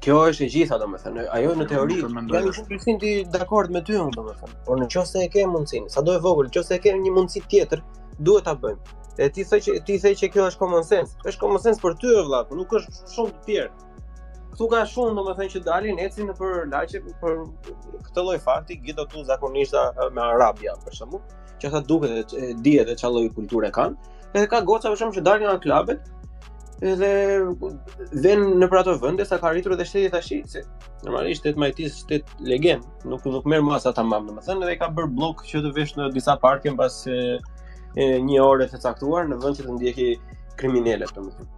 Speaker 2: Kjo është e gjitha, domethënë. Ajo në teori jam 100% dakord me ty, domethënë. Por nëse e ke mundsinë, sado e vogël, nëse e ke një mundësi tjetër, duhet ta bëjmë. E ti the që kjo është common sense. Është common sense për ty, vëlla, por nuk është shumë të tjerë. Këtu ka shumë, domethënë që dalin ecin nëpër lagje për këtë lloj fakti, gjithë zakonisht me Arabia për shembull, që ata duket dihet se çfarë lloj kulture kanë. Edhe ka goca për shembull që dalin nga klubet edhe vjen nëpër ato vende sa ka arritur edhe shteti tash, se normalisht shteti Majtis shtet legend, nuk merr masa tamam, domethënë edhe ka bërë blok që të vesh në disa parke mbas një ore të caktuar në vend që të ndjeki kriminalët, domethënë.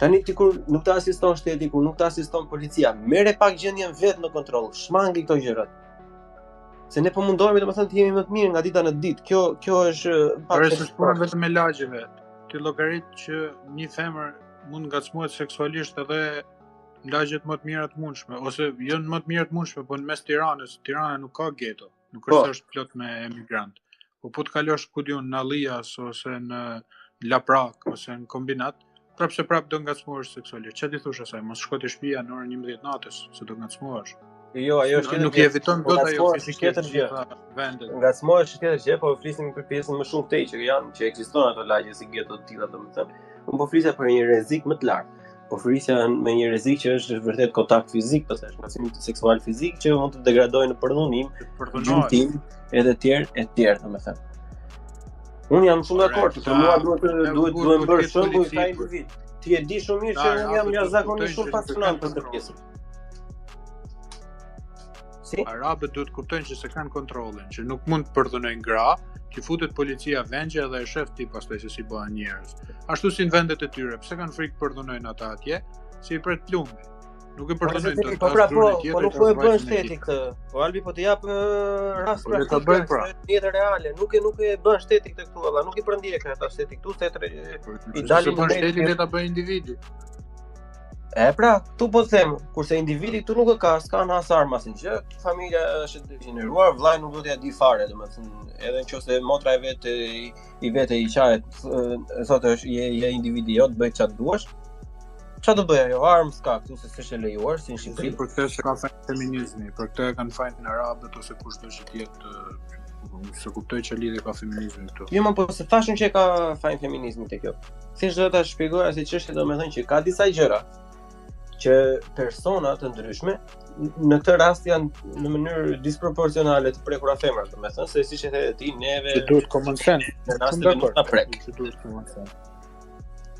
Speaker 2: Tani ti kur nuk të asiston shteti, kur nuk të asiston policia, merre pak gjendjen vetë në kontroll, shmangi këto gjërat. Se ne po mundohemi domethënë të jemi më të mirë nga dita në ditë. Kjo është
Speaker 5: pak se punon vetëm me lagjeve. Ti llogarit që një femër mund ngacmohet seksualisht edhe në lagjet më të mira të mundshme, ose jo më të mira të mundshme, por në mes Tiranës. Tirana nuk ka geto, nuk është është plot me emigrant. Po të kalosh ku diun në Allias ose në Laprak ose në kombinat, prapë do ngacmohesh seksualisht. Çfarë ti thosh asaj? Mos shko te shtëpia në orën 11 natës, se do ngacmohesh.
Speaker 2: Jo, ajo është
Speaker 5: nuk i eviton dot ajo fizikisht vendet.
Speaker 2: Ngacmohesh tjetër gjë, po flisim për pjesën më shumë tej që ekzistojnë ato lagje si geto të tilla, domethënë. Unë po flisja për një rrezik më të lartë. Po flisja me një rrezik që është vërtet kontakt fizik, po thash, ngacmim seksual fizik që mund të degradojë në përdhunim, gjymtim, edhe tjerë, domethënë. Unë jam shumë dakord, për mua duhet të bërë shembull këta individ. Ti e di shumë mirë që unë jam jashtëzakonisht shumë pasionant për këtë pjesë. Si?
Speaker 5: Arabët duhet kuptojnë që se kanë kontrollin, që nuk mund të përdhunojnë gra, që futet policia vendje dhe e shef ti pastaj se si bëhen njerëz. Ashtu si në vendet e tyre, pse kanë frikë përdhunojnë ata atje, si i pret plumbi. Nuk e përdhunojnë dot.
Speaker 2: Po nuk po e bën shteti këtë. Po Albi po të jap rast praktik. Jetë reale, nuk e bën shteti këtë këtu, valla, nuk i përndjek ata shteti këtu, i dalin
Speaker 5: në shteti le ta bëjë individi.
Speaker 2: Pra, tu po them, kurse individi këtu nuk e ka, s'ka në as armasin që familja është degeneruar, vllai nuk do t'ja di fare, domethënë, edhe nëse motra e vet i qahet, thotë është je individi jot, bëj çfarë duash. Çfarë do bëj ajo? Armë s'ka këtu se s'është e lejuar si në Shqipëri.
Speaker 5: Për këtë se ka feminizmi, për këtë kanë fajin arabët ose kushdo që të jetë se kuptoj që lidhje ka feminizmi këtu.
Speaker 2: Jo, po se thashun që ka fajin feminizmi te kjo. Thjesht do ta shpjegoja se ç'është, domethënë që ka disa gjëra që persona të ndryshme në këtë rast janë në mënyrë disproporcionale të prekura femrat, domethënë se siç e the ti, neve
Speaker 5: duhet common sense.
Speaker 2: Në rastin e nuk na prek.
Speaker 5: Duhet common sense.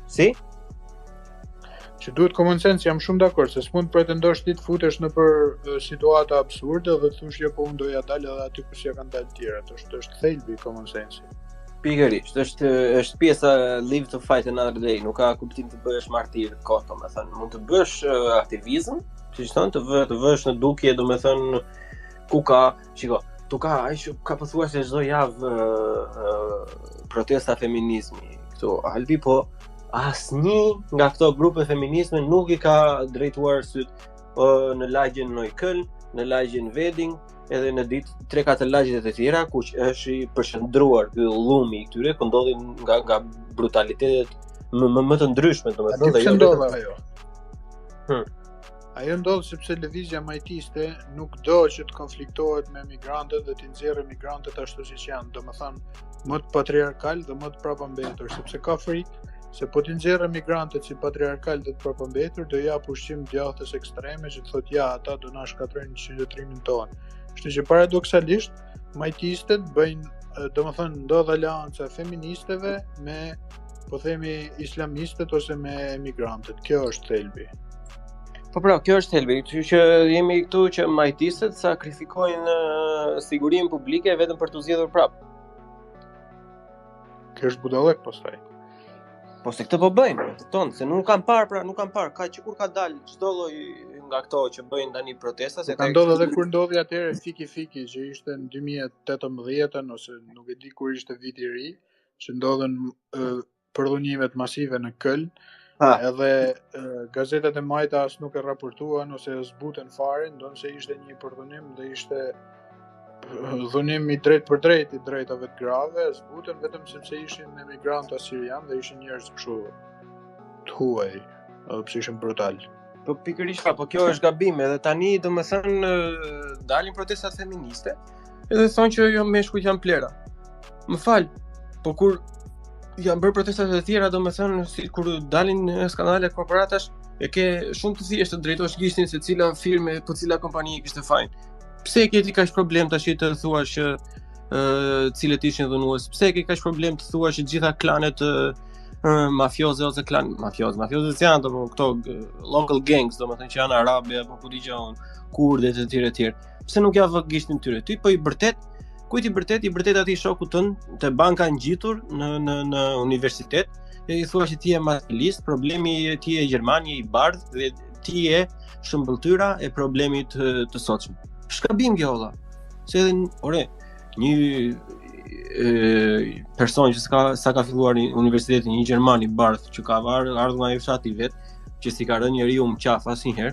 Speaker 2: Si?
Speaker 5: Që duhet common sense, jam shumë dakord, se s'mund pretendosh ti të futesh nëpër situata absurde dhe të thosh jo po unë doja dalë edhe aty ku s'ja kanë dalë të tjerat. Është thelbi common sense.
Speaker 2: Pikërisht, është pjesa live to fight another day, nuk ka kuptim të bëhesh martir kot, domethënë, mund të bësh aktivizëm, siç thon, të vësh në dukje, domethënë, ku ka, shiko, tu ka pothuajse çdo javë protesta feminizmi këtu, Albi, po asnjë nga këto grupe feminizme nuk i ka drejtuar syt në lagjen Neukölln në lagjin Veding, edhe në ditë 3-4 lagjet e tjera ku është i përshëndruar ky llumi i këtyre ku ndodhin nga brutalitetet më të ndryshme, domethënë,
Speaker 5: dhe jo ndodh ajo.
Speaker 2: Hmm.
Speaker 5: Ajo ndodh sepse lëvizja majtiste nuk do që të konfliktohet me migrantët dhe të nxjerrë migrantët ashtu siç janë, domethënë më të patriarkal dhe më të prapambetur, sepse ka frikë se po të nxjerrë migrantët si patriarkal dhe të prapambetur, do jap ushqim djathtës ekstreme që thotë ja, ata do na shkatrojnë qytetrimin tonë. Kështu që paradoksalisht majtistët bëjnë, domethënë ndodh aleanca feministëve me, po themi, islamistët ose me emigrantët. Kjo është thelbi.
Speaker 2: Po pra, kjo është thelbi, që jemi këtu që majtistët sakrifikojnë sigurinë publike vetëm për të zgjedhur prapë.
Speaker 5: Kjo është budallëk pastaj.
Speaker 2: Po se këtë po bëjnë, se nuk kam parë, ka që kur ka dalë çdo lloj nga këto që bëjnë tani protesta, se
Speaker 5: ka ndodhur edhe kur ndodhi atëherë fiki që ishte në 2018 ose nuk e di kur ishte viti i ri, që ndodhen përdhunimet masive në Köln. Edhe gazetat e majta as nuk e raportuan ose zbuten fare, ndonse ishte një përdhunim dhe ishte dhunim i drejt për drejt i drejtave të grave, zbuten vetëm sepse ishin emigrantë sirian dhe ishin njerëz kështu të huaj, edhe pse ishin brutal.
Speaker 2: Po pikërisht, po kjo është gabim, edhe tani domethënë dalin protestat feministe, edhe thonë që jo meshkujt janë plera. Më fal, po kur janë bërë protestat e tjera, domethënë si kur dalin skandale korporatash, e ke shumë të thjeshtë të drejtosh gishtin se cila firme, po cila kompani kishte fajin. Pse ke ti kaq problem tash të thuash që cilët ishin dhunues? Pse ke kaq problem të thuash që gjitha klanet mafioze ose mafiozët janë apo këto local gangs, domethënë që janë arabe apo ku dijon, kurde e tjerë. Pse nuk ja vë gishtin tyre? Ti po i bërtet, kujt i bërtet atij shokut tënd te banka ngjitur në universitet, e i thua që ti je materialist, problemi ti je gjerman, je i bardh dhe ti je shëmbëltyra e problemit të sotshëm. Shkabim kjo valla. Se edhe një person që sa ka filluar universitetin, një gjerman i bardh që ka ardhur nga fshati vet, që si ka rënë njeriu mqaf asnjëherë,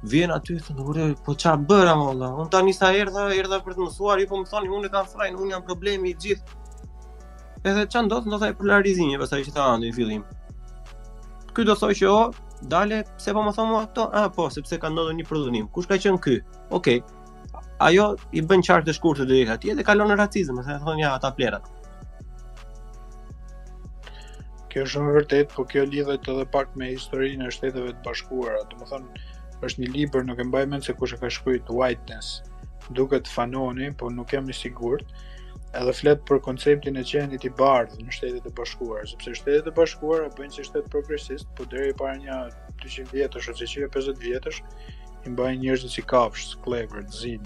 Speaker 2: vjen aty thonë, po ç'a bëra valla? Unë tani sa erdha për të mësuar, ju po më thoni unë kam fajin, unë jam problemi i gjithë. Edhe ç'a ndodh ai polarizimi pastaj që tha andi në fillim. Ky do thoj që dale, pse po më thon mua këto? Po, sepse ka ndodhur një përdhunim. Kush ka qenë ky? Okej. Ajo i bën qark të shkurtër deri atje dhe kalon në racizëm, se thonë ja ata plerat.
Speaker 5: Kjo është shumë vërtet, po kjo lidhet edhe pak me historinë e Shteteve të Bashkuara. Domethënë, është një libër, nuk e mbaj mend se kush e ka shkruar, Whiteness. Duket Fanoni, po nuk jam i sigurt. Edhe flet për konceptin e qenit i bardhë në Shtetet e Bashkuara, sepse Shtetet e Bashkuara bëjnë si shtet progresist, po deri para një 200 vjetësh ose 150 vjetësh i mbajnë njerëzit si kafshë, sklever, zin.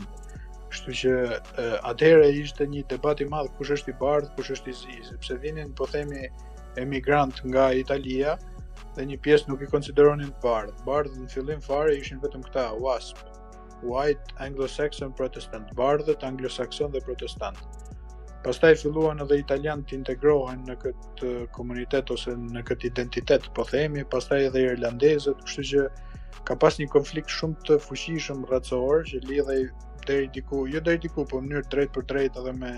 Speaker 5: Kështu që atëherë ishte një debat i madh kush është i bardhë, kush është i zi, sepse vinin, po themi, emigrant nga Italia dhe një pjesë nuk i konsideronin të bardhë. Bardhë në fillim fare ishin vetëm këta, WASP, White Anglo-Saxon Protestant, bardhët Anglo-Saxon dhe Protestant. Pastaj filluan edhe italianët të integrohen në këtë komunitet ose në këtë identitet, po themi, pastaj edhe irlandezët, kështu që ka pas një konflikt shumë të fuqishëm racor që lidhej deri diku, po në mënyrë drejt për drejt edhe me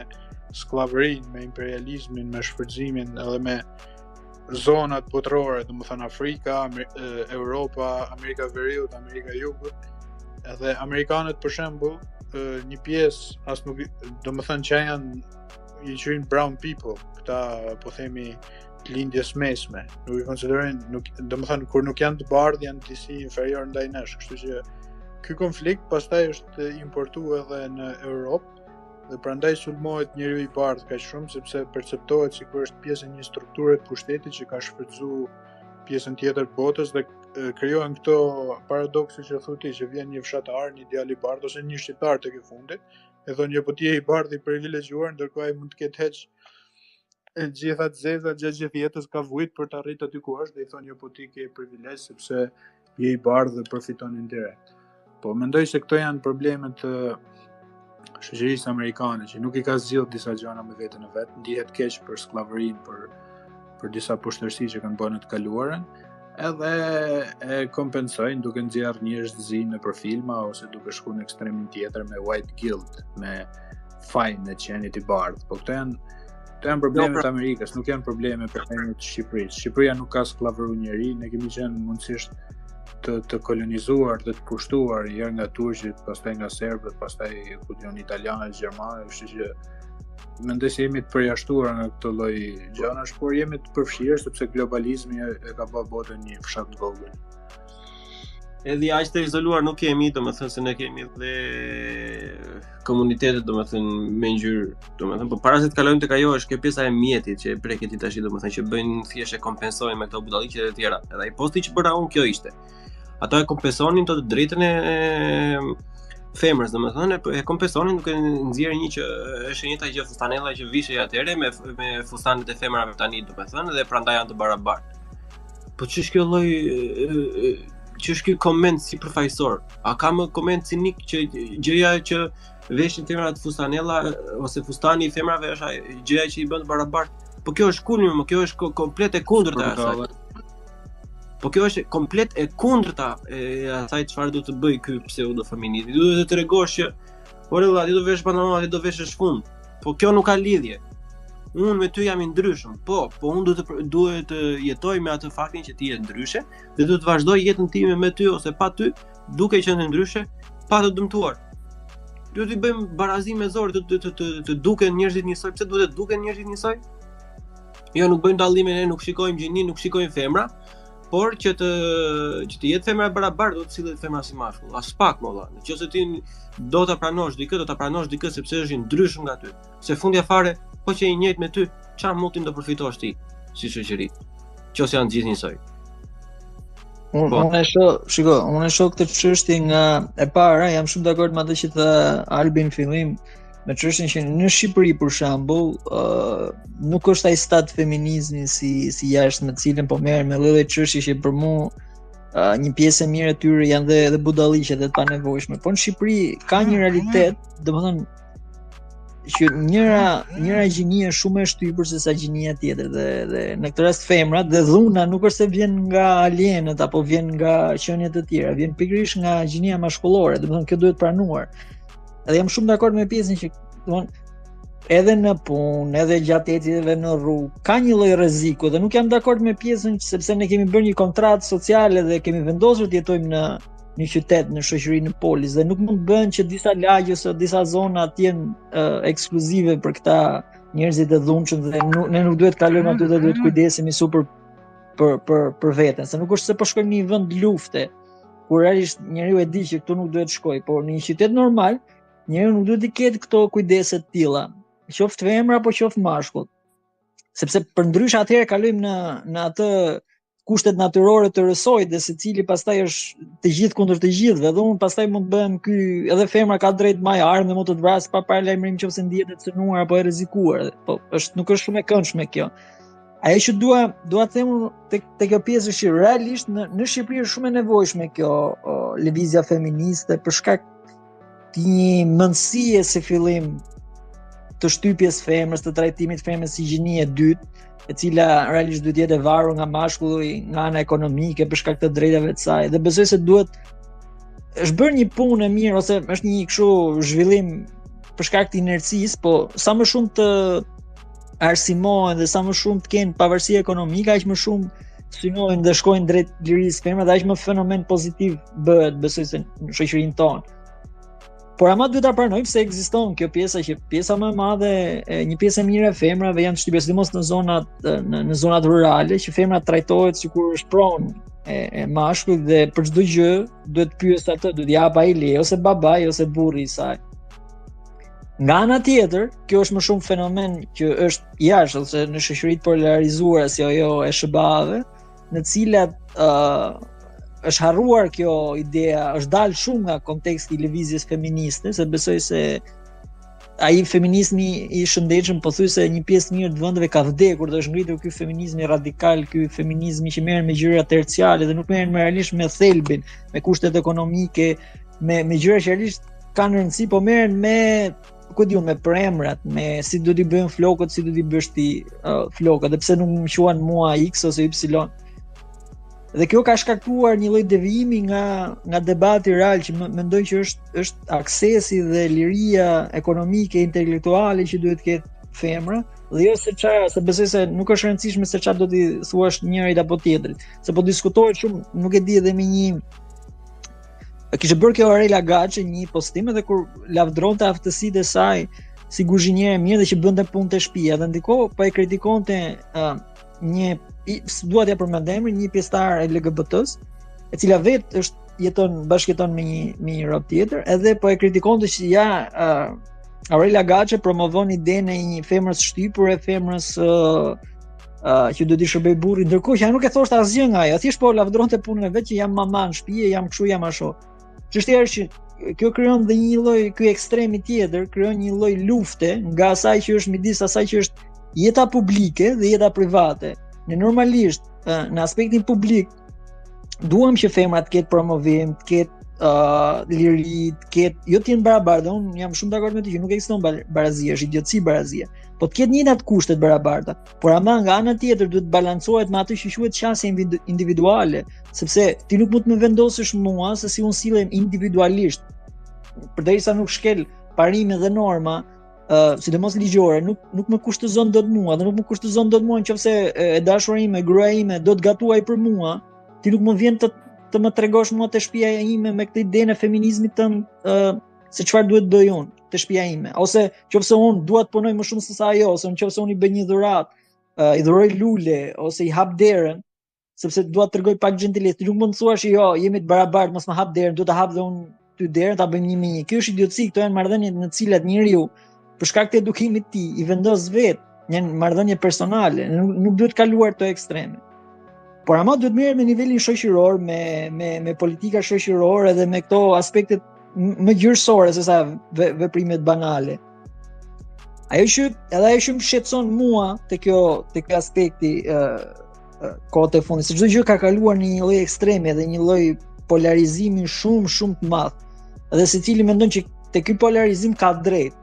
Speaker 5: skllavërinë, me imperializmin, me shfrytëzimin edhe me zonat botërore, domethënë Afrika, Europa, Amerika e Veriut, Amerika e Jugut. Edhe amerikanët për shembull, një pjesë as nuk, domethënë që i quajnë brown people, këta po themi lindjes mesme, nuk i konsiderojnë, domethënë kur nuk janë të bardhë janë disi inferior ndaj nesh, kështu që ky konflikt pastaj është importuar edhe në Europë dhe prandaj sulmohet njeriu i bardhë kaq shumë sepse perceptohet sikur është pjesë e një strukture të pushtetit që ka shfrytzuar pjesën tjetër të botës dhe krijohen këto paradokse që thotë që vjen një fshatar, një djalë i bardhë ose një shqiptar tek e fundit, e thonë jo po ti je i bardhë i privilegjuar, ndërkohë ai mund të ketë heq gjitha të zeza gjatë gjithë jetës ka vujt për të arritur aty ku është dhe i thonë jo po ti ke privilegj sepse je i bardhë dhe përfiton indirekt. Po mendoj se këto janë problemet të shoqërisë amerikane që nuk i ka zgjidhur disa gjëra me veten e vet, ndihet keq për skllavërinë, për disa pushtërsi që kanë bërë në të kaluarën edhe e kompensojnë duke nxjerrë njerëzzi nëpër filma ose duke shkuar në ekstremin tjetër me white guilt, me fajin e qenit i bardh. Po këto janë problemet e Amerikës, nuk janë probleme për të Shqipërisë. Shqipëria nuk ka skllavëru njerëj, ne kemi qenë mundësisht të kolonizuar, të pushtuar herë nga turqit, pastaj nga serbët, pastaj italianët, gjermanët, kështu që mendoj se jemi të përjashtuar nga këtë lloj gjënash, por jemi të përfshirë sepse globalizmi e ka bërë botën një fshat të vogël.
Speaker 2: Edhe aq të izoluar nuk kemi, domethënë se ne kemi dhe komunitetet domethënë me ngjyrë, domethënë po para se të kalojmë tek ajo është kjo pjesa e mjetit që e preket ti tash domethënë që bëjnë thjesht e kompensojnë me këto budalliqe e tjera. Edhe ai posti që bëra unë kjo ishte. Ato e kompensonin të drejtën e femrës, domethënë e kompensonin duke nxjerrë një që është njëjta gjë fustanella që vishej atëherë me fustanet e femrave tani domethënë dhe prandaj janë të barabartë. Po ç'është kjo lloj ç'është ky koment si përfaqësor? A ka më koment cinik që gjëja që veshin femrat fustanella ose fustani i femrave është gjëja që i bën të barabartë? Po kjo është kulmi, kjo është komplet e kundërta e asaj. Po kjo është komplet e kundërta e asaj çfarë do të bëj ky pseudofeminizmi. Duhet të tregosh që ore valla, ti do vesh pantalon, ti do veshësh fund. Po kjo nuk ka lidhje. Unë me ty jam i ndryshëm. Po unë duhet të jetoj me atë faktin që ti je ndryshe dhe duhet të vazhdoj jetën time me ty ose pa ty, duke qenë ndryshe, pa të dëmtuar. Duhet të bëjmë barazim me zor, të duken njerëzit njësoj. Pse duhet të duken njerëzit njësoj? Jo, nuk bëjmë dallime, ne nuk shikojmë gjinin, nuk shikojmë femra. Por që të jetë femra barabartë, do të sillet femra si mashkull. As pak më valla. Nëse ti do ta pranosh dikë sepse është i ndryshëm nga ty. Se fundja fare, po që i njëjtë me ty, çfarë mundin do përfitosh ti si shoqëri? Nëse janë gjithë njësoj.
Speaker 4: Unë e shoh këtë çështje nga e para, jam shumë dakord me atë që tha Albi në fillim, me çështjen që në Shqipëri për shembull, nuk është ai stat feminizmi si jashtë me cilën po merren me lloj çështje që për mua një pjesë e mirë e tyre janë dhe budalliqe dhe të panevojshme. Po në Shqipëri ka një realitet, domethënë që njëra gjinie është shumë e shtypur se sa gjinia tjetër dhe në këtë rast femrat dhe dhuna nuk është se vjen nga alienët apo vjen nga qenie të tjera, vjen pikërisht nga gjinia maskullore, domethënë kjo duhet pranuar. Edhe jam shumë dakord me pjesën që domethënë edhe në punë, edhe gjatë jetëve në rrugë, ka një lloj rreziku dhe nuk jam dakord me pjesën sepse ne kemi bërë një kontratë sociale dhe kemi vendosur të jetojmë në një qytet, në shoqëri në polis dhe nuk mund bën që disa lagje ose disa zona të jenë ekskluzive për këta njerëzit e dhunshëm dhe ne nuk duhet kalojmë aty dhe duhet kujdesemi super për veten, se nuk është se po shkojmë në një vend lufte, kur realisht njeriu e di që këtu nuk duhet shkoj, por në një qytet normal njeriu nuk duhet të ketë këto kujdese të tilla, qoftë femra apo qoftë mashkull. Sepse përndryshe atëherë kalojmë në atë kushtet natyrore të rësojt dhe secili pastaj është të gjithë kundër të gjithëve, dhe unë pastaj mund të bëhem edhe femra ka drejt maj armë dhe mund të vrasë pa paralajmërim nëse ndihet e cënuar apo e rrezikuar. Po nuk është shumë e këndshme kjo. Ajo që dua të them te kjo pjesë është që realisht në Shqipëri është shumë e nevojshme kjo lëvizja feministe për shkak të një mendësie së fillim të shtypjes femrës, të trajtimit femrës si gjini e dytë, e cila realisht duhet jetë e varur nga mashkulli nga ana ekonomike për shkak të drejtave të saj. Dhe besoj se është bërë një punë e mirë ose është një kështu zhvillim për shkak të inercisë, po sa më shumë të arsimohen dhe sa më shumë të kenë pavarësi ekonomike, aq më shumë synojnë dhe shkojnë drejt lirisë femrave, aq më fenomen pozitiv bëhet, besoj se në shoqërinë tonë. Por ama duhet ta pranojmë se ekziston kjo pjesa që pjesa më e madhe, një pjesë e mirë e femrave janë shtypur sidomos në zonat rurale, që femra trajtohet sikur është pronë e mashkullit dhe për çdo gjë duhet pyes atë, duhet jap ai leje ose babai ose burri i saj. Nga ana tjetër, kjo është më shumë fenomen që është jashtë ose në shoqëritë polarizuara si ajo e SBA-ve, në cilat është harruar kjo idea, është dalë shumë nga konteksti i lëvizjes feministe, se besoj se ai feminizmi i shëndetshëm pothuajse një pjesë mirë të vendeve ka vdekur dhe është ngritur ky feminizmi radikal, ky feminizmi që merren me gjëra terciale dhe nuk merren realisht me thelbin, me kushtet ekonomike, me gjëra që realisht kanë rëndësi, po merren me përemrat, me si do t'i bëjnë flokët, si do t'i bësh ti flokët, dhe pse nuk më quhen mua X ose Y. Dhe kjo ka shkaktuar një lloj devijimi nga debati real që mendoj që është aksesi dhe liria ekonomike intelektuale që duhet të ketë femra, dhe jo se besoj se nuk është rëndësishme se çfarë do t'i thuash njërit apo tjetrit. Se po diskutohet shumë, nuk e di edhe me një kishte bërë kjo Aurela Gaçi një postim edhe kur lavdronte aftësitë e saj si kuzhiniere mirë dhe që bënte punë te shtëpia dhe ndikohë po e kritikonte një dua t'ja përmend emrin, një pjesëtar LGBT-s, e cila vetë bashkëjeton me një rob tjetër, edhe po e kritikonte që Aurela Gaçi promovon idenë e një femrës shtypur e femrës që do t'i shërbej burrit, ndërkohë që ajo nuk e thoshte asgjë nga ajo, thjesht po lavdronte punën e vet që jam mama në shtëpi, jam kështu, jam ashtu. Çështja është që kjo krijon dhe një lloj, ky ekstremi tjetër krijon një lloj lufte nga asaj që është midis asaj që është jeta publike dhe jeta private. Ne normalisht në aspektin publik duam që femrat të ketë promovim, të ketë liri, të ketë jo të jenë barabarta. Unë jam shumë dakord me ty që nuk ekziston barazia, është idiotësi barazia. Po të ketë njëjtat kushtet barabarta. Por ama nga ana tjetër duhet të balancohet me atë që quhet qasje individuale, sepse ti nuk mund të më vendosësh mua se si unë sillem individualisht. Përderisa nuk shkel parime dhe norma, sidomos ligjore, nuk më kushtozon dot mua dhe nuk më kushtozon dot mua nëse e dashura ime, gruaja ime do të gatuaj për mua, ti nuk më vjen të më tregosh mua te shtëpia ime me këtë idenë e feminizmit tënd se çfarë duhet bëj unë te shtëpia ime, ose nëse unë dua të punoj më shumë se sa ajo, ose nëse unë i bëj një dhuratë, i dhuroj lule ose i hap derën, sepse dua të tregoj pak gentilisë, ti nuk mund të thuash jo, jemi të barabartë, mos më hap derën, duhet ta hap dhe unë ty derën, ta bëjmë 1-1. Kjo është idiotësi, këto janë marrëdhënie në të cilat njeriu për shkak të edukimit të tij i vendos vetë, janë marrëdhënie personale, nuk duhet kaluar këto ekstreme. Por ama duhet merret me nivelin shoqëror, me politika shoqërore dhe me këto aspektet më gjyrësore se sa veprimet banale. Ajo që më shqetëson mua te ky aspekti kohët e fundit, se çdo gjë ka kaluar në një lloj ekstreme dhe një lloj polarizimi shumë të madh. Dhe secili mendon që te ky polarizim ka drejt.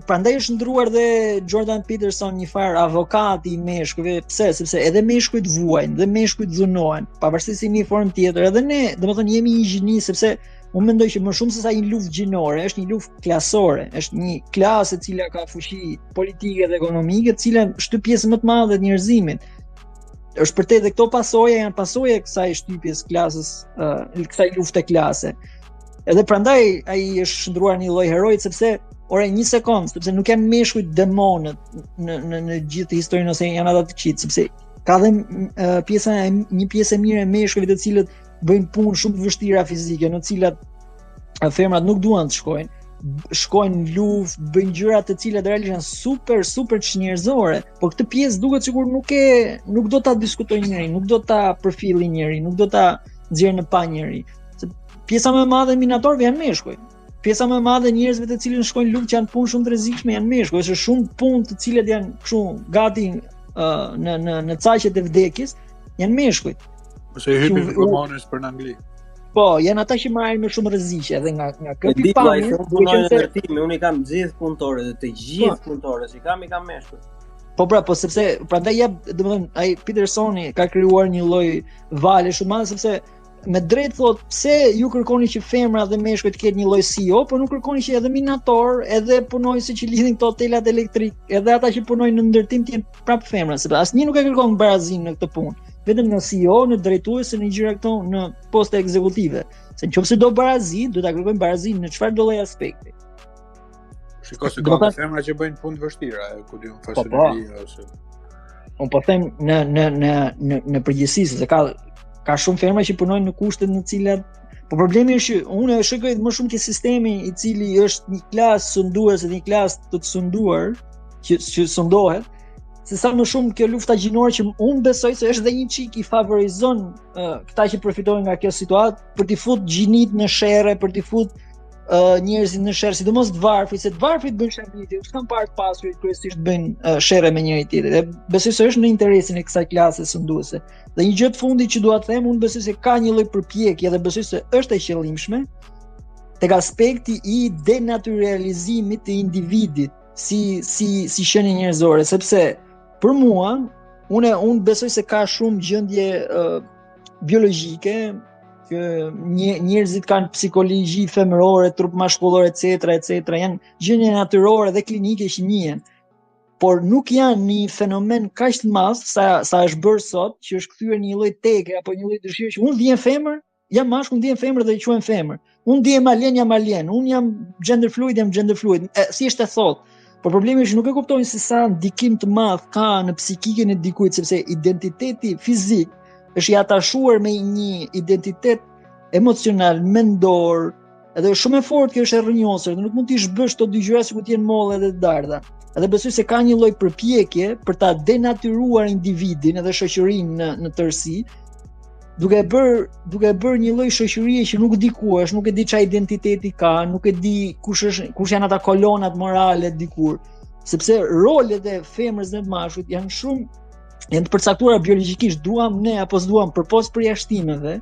Speaker 4: Prandaj është ndruar dhe Jordan Peterson, një farë avokati i meshkujve. Pse? Sepse edhe meshkujt vuajnë, dhe meshkujt dhunohen, pavarësisht se në një formë tjetër. Edhe ne, domethënë jemi një gjini, sepse unë mendoj që më shumë se sa një luftë gjinore, është një luftë klasore, është një klasë e cila ka fuqi politike dhe ekonomike, e cila shtyp pjesë më të madhe të njerëzimit. Është për te dhe këto pasoja janë pasoja kësaj shtypjes klasës, kësaj lufte klase. Edhe prandaj ai është shndruar një lloj herojit, sepse një sekond, sepse nuk janë meshkujt demonët në gjithë historinë, ose janë ata të këqit, sepse ka dhe një pjesë e mirë e meshkujve të cilët bëjnë punë shumë të vështira fizike, në të cilat femrat nuk duan të shkojnë në luftë, bëjnë gjëra të cilat realisht janë super çnjerëzore, por këtë pjesë duket sikur nuk do ta diskutojë njëri, nuk do ta përfillë njëri, nuk do ta nxjerrë në pa njëri. Pjesa më e madhe e minatorëve janë meshkuj. Pjesa më e madhe e njerëzve të cilën shkojnë luftë që janë punë shumë të rrezikshme janë meshkuj, është shumë punë të cilat janë kështu gati në caqet e vdekjes, janë meshkuj.
Speaker 5: Ose i hypin romanës për në Angli.
Speaker 4: Po, janë ata që marrin me shumë rreziqe edhe nga kjo
Speaker 2: pikpamje.
Speaker 4: pikpamje.
Speaker 2: Unë i kam gjithë punëtorët, të gjithë punëtorët, i kam meshkuj.
Speaker 4: Po sepse prandaj domethënë ai Petersoni ka krijuar një lloj vale shumë madhe, sepse me drejt thot pse ju kërkoni që femra dhe meshkujt të ketë një lloj CEO, por nuk kërkoni që edhe minator, edhe punojësit që lidhin këto telat elektrik, edhe ata që punojnë në ndërtim të jenë prapë femra, sepse asnjë nuk e kërkon barazinë në këtë punë. Vetëm në CEO, në drejtues, në gjëra këto në poste ekzekutive. Se nëse do barazi, do ta kërkojnë barazinë në çfarë do lloj aspekti.
Speaker 5: Shikoj se ka femra që bëjnë punë të vështira, ku diun fasonerie ose.
Speaker 4: Unë po them në përgjithësi se ka shumë femra që punojnë në kushtet në cilat, po problemi është që unë e shikoj më shumë ke sistemi i cili është një klasë sunduese dhe një klasë të sunduar që sundohet, se sa më shumë kjo lufta gjinore që unë besoj se është dhe një çik i favorizon këta që përfitojnë nga kjo situatë për t'i fut gjinit në sherre, për t'i fut njerëzit në sherr, sidomos të varfrit, se të varfrit bëjnë sherriti, s'kan parë të pasurit kryesisht bëjnë sherre me njëri tjetrin. Dhe besoj se është në interesin e kësaj klase sunduese. Dhe një gjë të fundit që dua të them, unë besoj se ka një lloj përpjekje dhe besoj se është e qëllimshme tek aspekti i denaturalizimit të individit si qenie njerëzore, sepse për mua unë besoj se ka shumë gjendje biologjike që njerëzit kanë psikologji femërore, trup mashkullor etc, janë gjendje natyrore dhe klinike që njihen. Por nuk janë një fenomen kaq të madh sa është bërë sot, që është kthyer një lloj tege apo një lloj dëshire që unë ndihem femër, jam mashkull, ndihem femër dhe i quhem femër. Unë ndihem alien, jam alien. Unë jam gender fluid, jam gender fluid. Si është e thot. Por problemi është nuk e kuptojnë se sa ndikim të madh ka në psikikën e dikujt, sepse identiteti fizik është i atashuar me një identitet emocional, mendor, edhe shumë e fortë që është e rrënjosur, dhe nuk mund t'i shbësh këto dy gjëra sikur të jenë molle dhe të dardha. Edhe besoj se ka një lloj përpjekje për ta denatyruar individin edhe shoqërinë në tërësi, duke bërë një lloj shoqërie që nuk di ku është, nuk e di çfarë identiteti ka, nuk e di kush janë ata kolonat morale dikur, sepse rolet e femrës dhe të mashkullit janë të përcaktuara biologjikisht, duam ne apo s'duam, përpos përjashtimeve,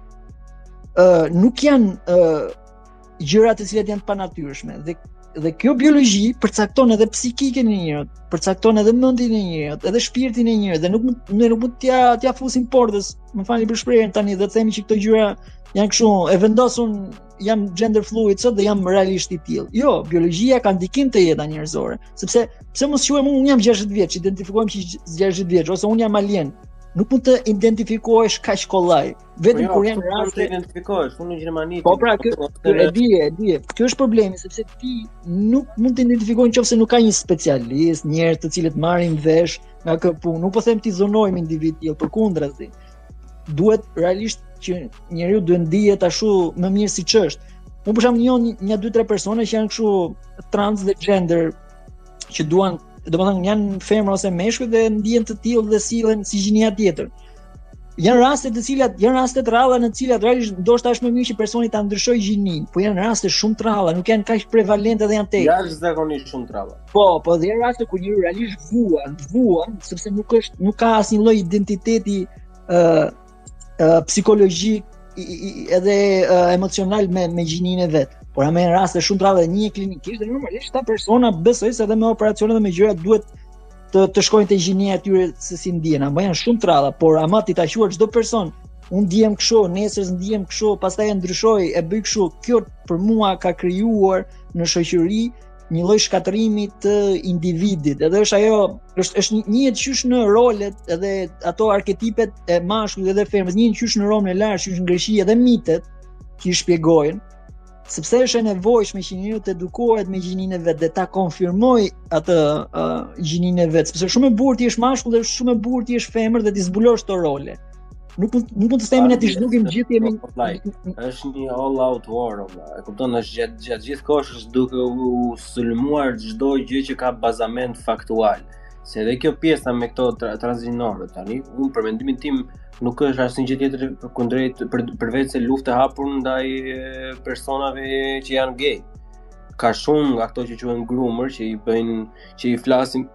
Speaker 4: nuk janë gjëra të cilat janë të panatyrshme, dhe kjo biologji përcakton edhe psikikën e njerëzit, përcakton edhe mendjen e njerëzit, edhe shpirtin e njerëzit, dhe ne nuk mund t'ja fusim portës, më falni për shprehjen tani, dhe të themi që këto gjëra janë kështu, e vendosun jam gender fluid sot dhe jam realisht i tillë. Jo, biologjia ka ndikim te jeta njerëzore, sepse pse mos quhem unë jam 60 vjeç, identifikohem që 60 vjeç, ose unë jam alien. Nuk mund të identifikohesh kaq kollaj, vetëm kur janë raste
Speaker 2: identifikohesh, unë në Gjermani.
Speaker 4: Po pra, e di. Kjo është problemi, sepse ti nuk mund të identifikojnë nëse nuk ka një specialist, njerëz të cilët marrin vesh nga kjo punë. Nuk po them ti zonojmë individ tillë, përkundrazi. Duhet realisht që njeriu duhet ndihet ashtu më mirë siç është. Unë për shembull njoh një 2-3 persona që janë kështu trans dhe gender, që duan, domethënë janë femra ose meshkuj dhe ndihen të tillë dhe sillen si gjinia tjetër. Janë raste të rralla në të cilat realisht ndoshta është më mirë që personi ta ndryshojë gjinin, po janë raste shumë të rralla, nuk janë kaq prevalente dhe janë tek.
Speaker 2: Jashtëzakonisht shumë të rralla.
Speaker 4: Po dhe janë raste ku njeriu realisht vuan, sepse nuk ka asnjë lloj identiteti psikologjik edhe emocional me gjinin e vet. Por me në raste shumë të rralla dhe një klinikisht, dhe normalisht ta persona besoj se edhe me operacione dhe me gjëra duhet të shkojnë te gjinia e tyre se si ndihen. Ama janë shumë të rralla, por ama ti ta quash çdo person, unë ndihem kështu, nesër ndihem kështu, pastaj e ndryshoj, e bëj kështu. Kjo për mua ka krijuar në shoqëri një lloj shkatërrimi të individit. Edhe është një qysh në rolet edhe ato arketipet e mashkullit dhe femrës, një qysh në rolin e lartë, qysh në greqi edhe mitet që i shpjegojnë, sepse është e nevojshme që njeriu të edukohet me gjinin e vet dhe ta konfirmoj atë gjinin e vet, sepse shumë e bukur ti je mashkull dhe shumë e bukur ti je femër dhe ti zbulosh këto role. Nuk mund të themi ne të zhdukim gjithë jemi.
Speaker 2: Është një all out war, e kupton, është gjatë gjithë kohës është duke u sulmuar çdo gjë që ka bazament faktual. Se edhe kjo pjesa me këto transgjinorë tani, unë për mendimin tim nuk është asnjë gjë tjetër kundrejt përveç se luftë e hapur ndaj personave që janë gay. Ka shumë nga ato që quhen groomer, që i flasin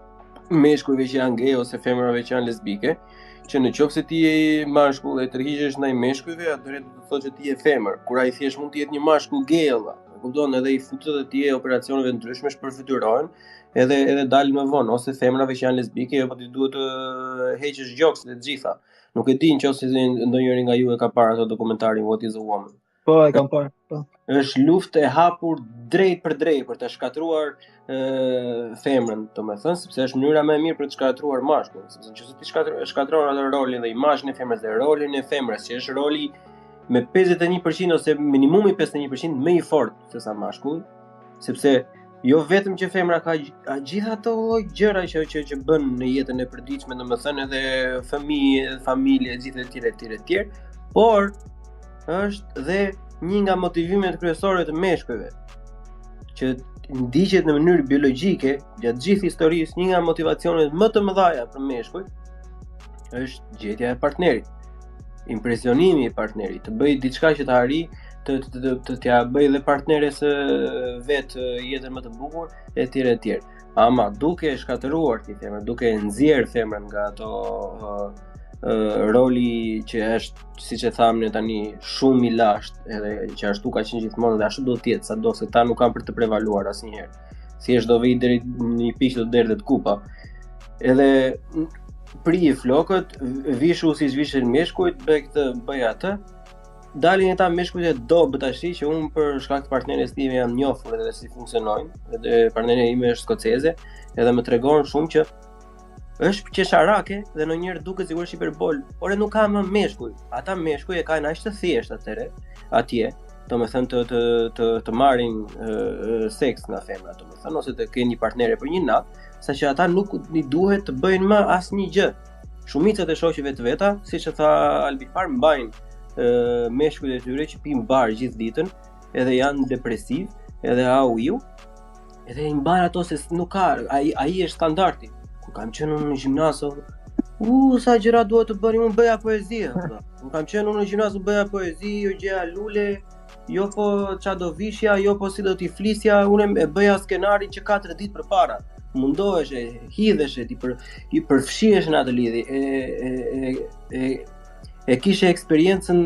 Speaker 2: meshkujve që janë gay ose femrave që janë lesbike, që në qoftë se ti je mashkull dhe tërhiqesh ndaj meshkujve, atëherë do të thotë që ti je femër, kur ai thjesht mund të jetë një mashkull gay, kupton, edhe i futet dhe ti je operacioneve ndryshme shpërfytyrohen, edhe dalin më vonë, ose femrave që janë lesbike, apo ti duhet të heqësh gjoksin e të gjitha. Nuk e di nëse ndonjëri nga ju e ka parë ato dokumentarin What is a Woman.
Speaker 4: Po, e kam parë. Po.
Speaker 2: Është luftë e hapur drejt për të shkatruar femrën, domethënë, sepse është mënyra më e mirë për të shkatruar mashkullin, sepse nëse ti shkatron atë rolin dhe imazhin e femrës dhe rolin e femrës, që është roli me 51% ose minimumi 51% më i fortë se sa mashkulli, sepse jo vetëm që femra ka gjithë ato lloj gjëra që bën në jetën e përditshme, domethënë edhe fëmijë, familje, gjithë etj, por është dhe një nga motivimet kryesore të meshkujve, që ndiqet në mënyrë biologjike gjatë gjithë historisë. Një nga motivacionet më të mëdha për meshkuj është gjetja e partnerit, impresionimi i partnerit, të bëj diçka që të arrijë të t'ja bëj dhe partneres vet jetën më të bukur etj. Ama duke shkatëruar ti femrën, duke nxjerr femrën nga ato roli që është, siç e thamë ne tani, shumë i lashtë, edhe që ashtu ka qenë gjithmonë dhe ashtu do të jetë, sado se ta nuk kanë për të prevaluar asnjëherë. Thjesht do vi deri në një pikë do derdhet kupa. Edhe prije flokët, vishu siç vishin meshkujt, bëj atë. Dalin ata meshkujt e dobët tash që unë për shkak të partneres time jam njohur edhe si funksionojnë, edhe partnera ime është skoceze, edhe më tregon shumë që është qesharake dhe ndonjëherë duket sigurisht hiperbol, por nuk ka më meshkuj. Ata meshkuj e kanë aq të thjeshtë atëre atje, domethënë të marrin seks nga femra, domethënë ose të kenë një partnere për një natë, saqë ata nuk i duhet të bëjnë më asnjë gjë. Shumicat e shoqeve të veta, siç e tha Albifar, mbajnë meshkujt e tyre që pinë bar gjithë ditën, edhe janë depresiv, edhe au, edhe i mbajnë ato se nuk ka, ai është standardi. Kur kam qenë unë në gjimnazo, sa gjëra duhet të bëni, unë bëja poezi. Kur kam qenë unë në gjimnazo bëja poezi, jo gjeja lule, jo po qa do vishja, jo po si do t'i flisja, unë e bëja skenarin që 4 ditë përpara. Mundoheshe, hidheshe, ti përfshihesh në atë lidhje, e kishe eksperiencën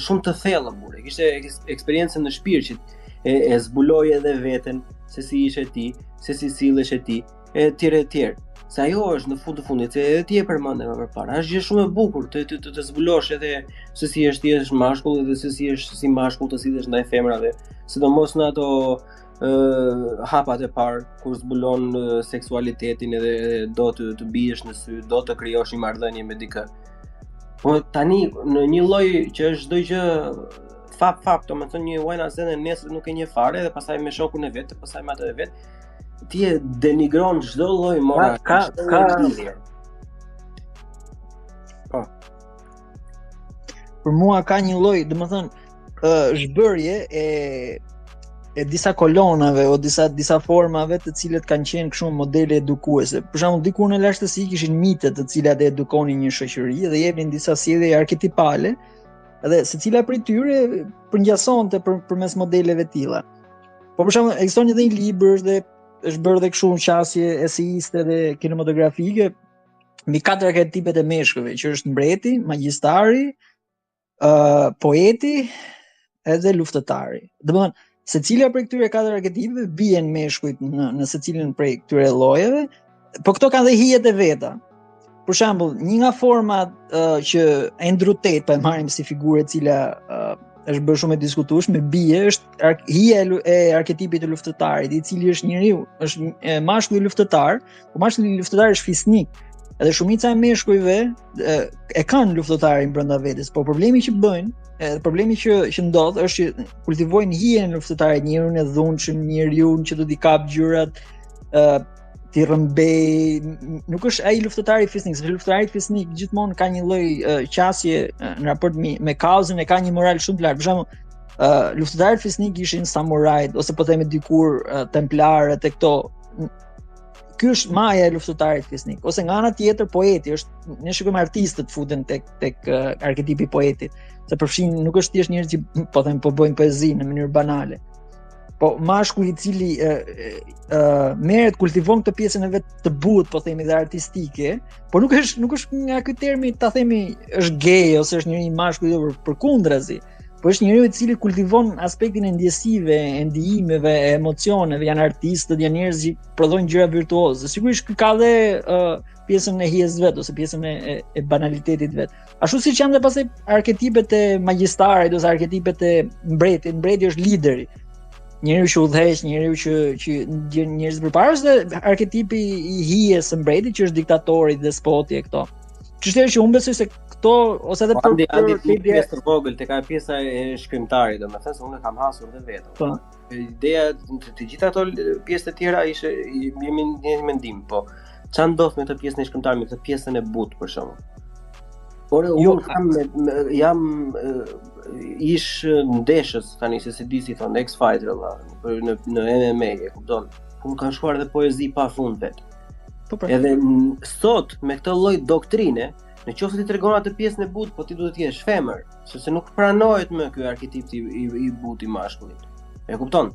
Speaker 2: shumë të thellë burë, kishe eksperiencën në shpirtit, e zbuloj edhe veten, se si ishe ti, se si sillesh ti, e tjerë. Se ajo është në fund të fundit, se edhe ti e përmende më përpara, është gjë shumë e bukur të zbulosh edhe se si është ti është mashkull edhe se si është si mashkull të sillesh ndaj femrave, sidomos në ato hapat e parë kur zbulon seksualitetin edhe do të biesh në sy, do të krijosh një marrëdhënie me dikë. Po tani në një lloj që është çdo gjë fap, domethënë një wajna zënë nesër nuk e njeh fare dhe pastaj me shokun e vet, pastaj me atë e vet, ti e denigron çdo lloj morali.
Speaker 4: Për mua ka një lloj, domethënë zhbërje e disa kolonave o disa formave të cilët kanë qenë kështu modele edukuese. Për shembull, diku në lashtësi kishin mitet të cilat e edukonin një shoqëri dhe jepnin disa sjellje arketipale, dhe secila prej tyre përngjasonte përmes modeleve të tilla. Po për shembull, ekziston edhe një libër dhe është bërë dhe kështu në qasje eseiste dhe kinematografike mbi 4 arketipet e meshkujve, që është mbreti, magjistari, poeti edhe luftëtari. Domethënë secila prej këtyre 4 arketipeve bien meshkujt në secilin prej këtyre llojeve, po këto kanë dhe hijet e veta. Për shembull, një nga format që Andrew Tate, po e marrim si figurë e cila është bërë shumë e diskutueshme, bie është hija e arketipit të luftëtarit, i cili është njeriu, është mashkulli luftëtar, po mashkulli luftëtar është fisnik. Edhe shumica e meshkujve e kanë luftëtarin brenda vetes, po problemi që bëjnë, problemi që ndodh është që kultivojnë hijen e luftëtarit, njeriun e dhunshëm, njeriun që do t'i kap gjyrat, t'i rrëmbej, nuk është ai luftëtari fisnik, sepse luftëtari fisnik gjithmonë ka një lloj qasje në raport me kauzën, e ka një moral shumë të lartë. Për shembull, luftëtarët fisnik ishin samurajt ose po themi dikur templarët e këto. Ky është maja e luftëtarit fisnik. Ose nga ana tjetër poeti është, ne shikojmë artistët futen tek arketipi poetit, se përfshin nuk është thjesht njerëz që po bëjnë poezi në mënyrë banale. Po mashkulli i cili merret kultivon këtë pjesën e vet të butë, po themi, dhe artistike, por nuk është nga ky termi ta themi është gay ose është një mashkull përkundrazi, po është njeriu i cili kultivon aspektin e ndjesive, e ndijimeve, e emocioneve, janë artistët, janë njerëz që prodhojnë gjëra virtuoze. Sigurisht ka dhe pjesën e hijes vet ose pjesën e banalitetit vet. Ashtu siç janë dhe pastaj arketipet e magjistarit ose arketipet e mbretit. Mbreti është lideri. Njeriu që udhëheq, njeriu që ndjen njerëz përpara, dhe arketipi i hijes së mbretit që është diktatori, despoti e këto. Çështja është që unë besoj se këto ose edhe
Speaker 2: për pjesë të vogël tek ajo pjesa e shkrimtarit, domethënë se unë kam hasur dhe vetëm. Po. Ideja të gjitha ato pjesët e tjera jemi në mendim, po çfarë ndodh me këtë pjesën e shkrimtarit, me këtë pjesën e butë për shembull. Por unë jam ish ndeshës tani se si di si thon X-Fighter në MMA, e kupton. Unë kam shkruar edhe poezi pafund vet. Edhe sot me këtë lloj doktrine, nëse ti tregon atë pjesën e butë, po ti duhet të jesh femër, sepse nuk pranohet më ky arketip i butë i mashkullit. E kupton?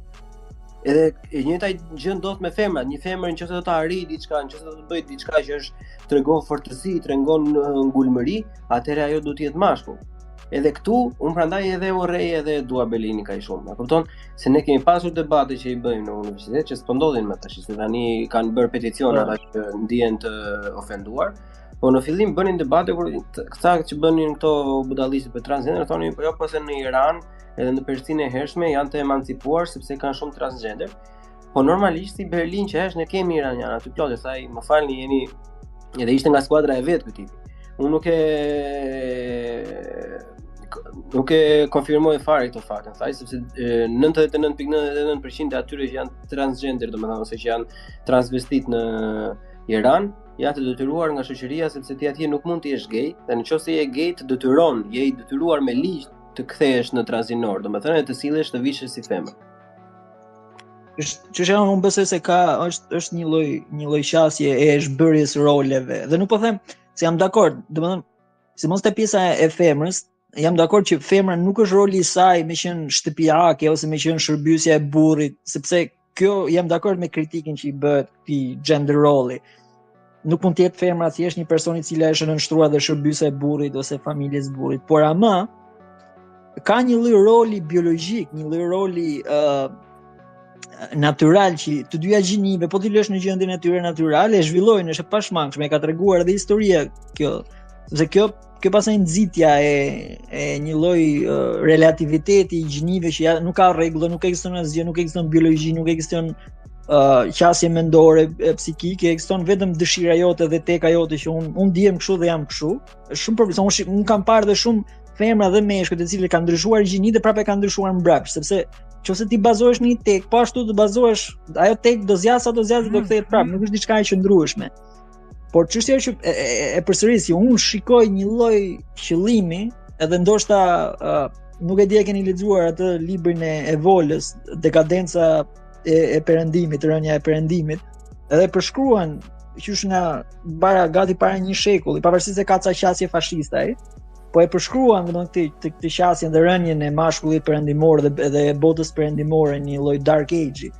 Speaker 2: Edhe e njëjta gjë ndodh me femrat. Një femër nëse do të arrijë diçka, nëse do të bëjë diçka që tregon fortësi, tregon ngulmëri, atëherë ajo duhet të jetë mashkull. Edhe këtu, unë prandaj edhe urrej edhe dua Belini kaq shumë. E kupton? Se ne kemi pasur debate që i bëjmë në universitet që s'po ndodhin më tash, se tani kanë bërë peticione ata që ndihen të ofenduar, Po në fillim bënin debate kur këta që bënin këto budallistë për transgender thonin po jo pse në Iran edhe në Persinë e hershme janë të emancipuar sepse kanë shumë transgender. Po normalisht si Berlin që është ne kemi iranian aty plotë, thaj më falni jeni edhe ishte nga skuadra e vet ky tipi. Unë nuk e konfirmoj fare këtë faktin, thaj sepse 99.99% e atyre që janë transgender, domethënë ose që janë transvestit në Iran, janë të detyruar nga shoqëria sepse ti atje nuk mund të jesh gay, dhe nëse je gay të detyron, je i detyruar me ligj të kthehesh në transgjinor, domethënë të sillesh të vishesh si femër.
Speaker 4: Çështja unë besoj se është një lloj qasje e zhbërjes roleve. Dhe nuk po them se jam dakord, domethënë sidomos te pjesa e femrës, jam dakord që femra nuk është roli i saj me qenë shtëpiake ose me qenë shërbësja e burrit, sepse kjo jam dakord me kritikën që i bëhet këtij gender rolli. Nuk mund të jetë femra thjesht një person i cili është nënshtruar dhe shërbësja e burrit ose familjes burrit, por ama ka një lloj roli biologjik, një lloj roli natyral që të dyja gjinive, po ti lësh në gjendjen e tyre natyrale, e zhvillojnë, është e pashmangshme, ka treguar edhe historia kjo, sepse kjo pastaj nxitja e një lloj relativiteti i gjinive që nuk ka rregull, nuk ekziston asgjë, nuk ekziston biologji, nuk ekziston qasje mendore, psikike, ekziston vetëm dëshira jote dhe teka jote që unë ndihem kështu dhe jam kështu. Është shumë problem, unë kam parë dhe shumë femra dhe meshkuj të cilët kanë ndryshuar gjinitë dhe prapë kanë ndryshuar mbrapsht, sepse nëse ti bazohesh në një tek, po ashtu të bazohesh, ajo tek do zjasë do kthehet prapë, nuk është diçka e qëndrueshme. Por çështja është që e përsërisi, unë shikoj një lloj qëllimi, edhe ndoshta nuk e di a keni lexuar atë librin e Volës, Dekadenca e perëndimit, rënja e perëndimit, edhe përshkruan qysh nga gati para një shekulli, pavarësisht se ka ca qasje fashiste ai, po e përshkruan këtë qasjen dhe rënjen e mashkullit perëndimor dhe e botës perëndimore në një lloj dark age.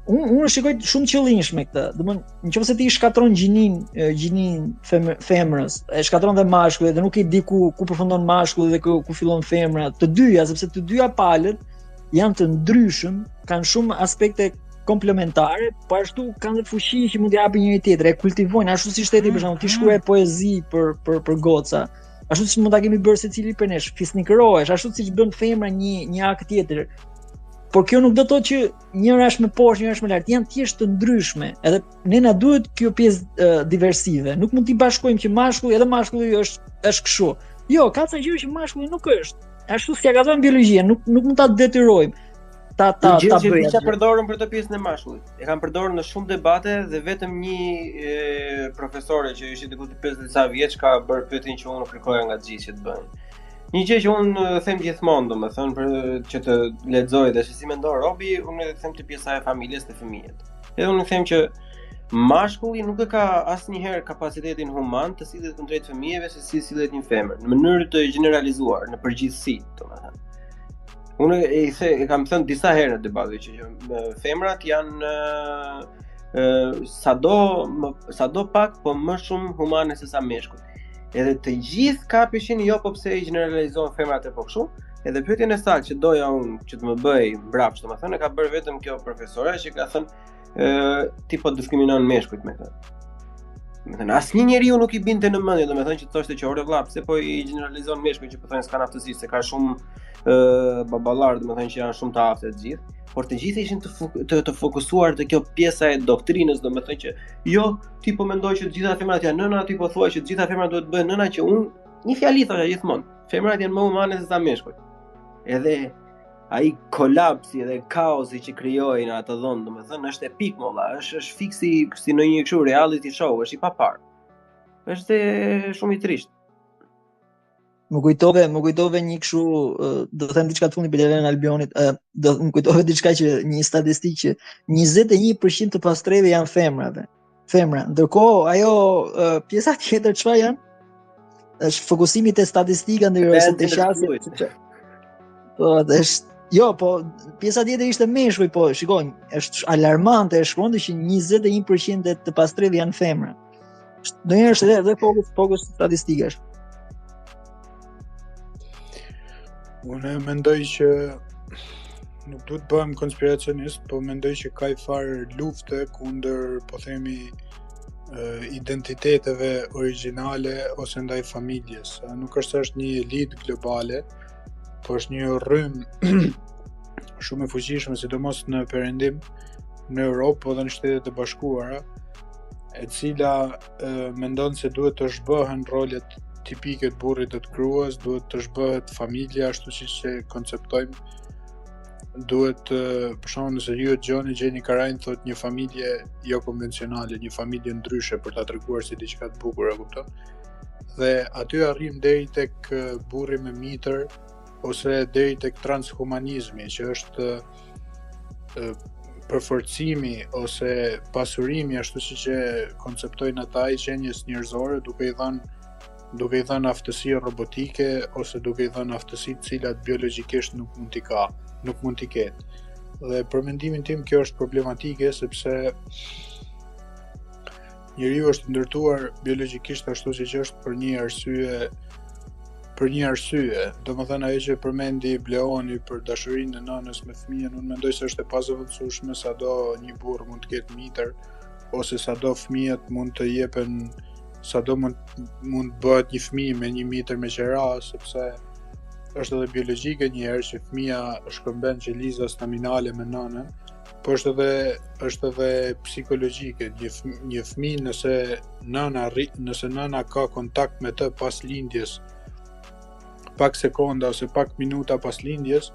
Speaker 4: Unë shikoj shumë qëllimshme këtë. Domethënë, nëse ti shkatron gjinin femrës, e shkatron dhe mashkullin dhe nuk i di ku përfundon mashkulli dhe ku fillon femra, të dyja, sepse të dyja palët janë të ndryshëm, kanë shumë aspekte komplementare, po ashtu kanë dhe fuqi që mund t'i japin njëri tjetrit, e kultivojnë ashtu si shteti për shembull, ti shkruaj poezi për goca. Ashtu si mund ta kemi bërë secili për nesh, fisnikërohesh, ashtu siç bën femra një akt tjetër. Por kjo nuk do të thotë që njëra është më poshtë, njëra është më lart, janë thjesht të ndryshme. Edhe ne na duhet kjo pjesë diversive. Nuk mund t'i bashkojmë që mashkulli është kështu. Jo, ka ca gjëra që mashkulli nuk është. Ashtu si ja ka thënë biologjia, nuk mund ta detyrojmë. Ta bëjë.
Speaker 2: Çfarë përdorën për të pjesën e mashkullit? E kanë përdorur në shumë debate dhe vetëm një profesore që ishte diku të 50 ca vjeç ka bërë pyetjen që unë kërkoja nga gjithë që të bëjnë. Një gjë që unë them gjithmonë, domethënë për që të lexoj dhe se si mendon Robi, unë them të pjesa e familjes të fëmijët. Edhe unë them që mashkulli nuk e ka asnjëherë kapacitetin human të sillet kundrejt fëmijëve se si sillet një femër, në mënyrë të gjeneralizuar, në përgjithësi, domethënë. Unë e kam thënë disa herë në debate që femrat janë sado pak, po më shumë humane se sa meshkujt. Edhe të gjithë kapishin jo po pse i generalizohen femrat e po kështu. Edhe pyetjen e saktë që doja unë që të më bëj mbrapsht, domethënë e ka bërë vetëm kjo profesore që ka thënë ti po diskriminon meshkujt me këtë. Domethënë asnjë njeriu nuk i binte në mendje, domethënë që thoshte që ore vëlla, pse po i generalizon meshkujt që po thonë s'kan aftësi, se ka shumë baballar, domethënë që janë shumë të aftë të gjithë. Por të gjithë ishin të fokusuar te kjo pjesa e doktrinës, domethënë që jo, ti po mendoj që të gjitha femrat janë nëna, ti po thua që të gjitha femrat duhet të bëhen nëna, që unë një fjali thosha gjithmonë. Femrat janë më humane se sa meshkujt. Edhe ai kolapsi dhe kaosi që krijoi në atë dhomë, domethënë është epik molla, është fiksi si në një kështu reality show, është i papar. Është shumë i trisht.
Speaker 4: Më kujtove një kështu, do të them diçka të fundit për Elena Albionit, më kujtove diçka që një statistikë që 21% të pastreve janë femra. Ndërkohë ajo pjesa tjetër çfarë janë? Është fokusimi te statistika ndërsa te qasja. Po, po pjesa tjetër ishte meshkuj, po shikoj, është alarmante, e shkruante që 21% të pastreve janë femra. Ndonjëherë është edhe fokus statistikash.
Speaker 5: Unë mendoj që nuk duhet bëhem konspiracionist, po mendoj që ka i farë lufte kundër, po themi, identiteteve origjinale ose ndaj familjes. Nuk është se është një elitë globale, po është një rrymë shumë e fuqishme, sidomos në perëndim, në Europë dhe në Shtetet e Bashkuara, e cila mendon se duhet të zhbëhen rolet tipike të burrit dhe të gruas, duhet të zhbëhet familja ashtu siç e konceptojmë. Duhet, për shembull, nëse ju dëgjoni Gjeni Karajn thotë një familje jo konvencionale, një familje ndryshe për ta treguar si diçka të bukur, e kupton? Dhe aty arrim deri tek burri me mitër ose deri tek transhumanizmi, që është përforcimi ose pasurimi ashtu siç e konceptojnë ata i qenies njerëzore, duke i dhënë aftësi robotike ose duke i dhënë aftësi të cilat biologjikisht nuk mund t'i ketë. Dhe për mendimin tim kjo është problematike sepse njeriu është ndërtuar biologjikisht ashtu siç është për një arsye. Domethënë ajo që përmendi Bleoni për dashurinë e nënës me fëmijën, unë mendoj se është e pazëvendësueshme, sado një burr mund të ketë mitër ose sado fëmijët mund të jepen, sado mund bëhet një fëmijë me një mitër me qera, sepse është edhe biologjike njëherë që fëmia shkëmben qeliza staminale me nënën, po është edhe psikologjike. Një fëmijë nëse nëna ka kontakt me të pas lindjes, pak sekonda ose pak minuta pas lindjes,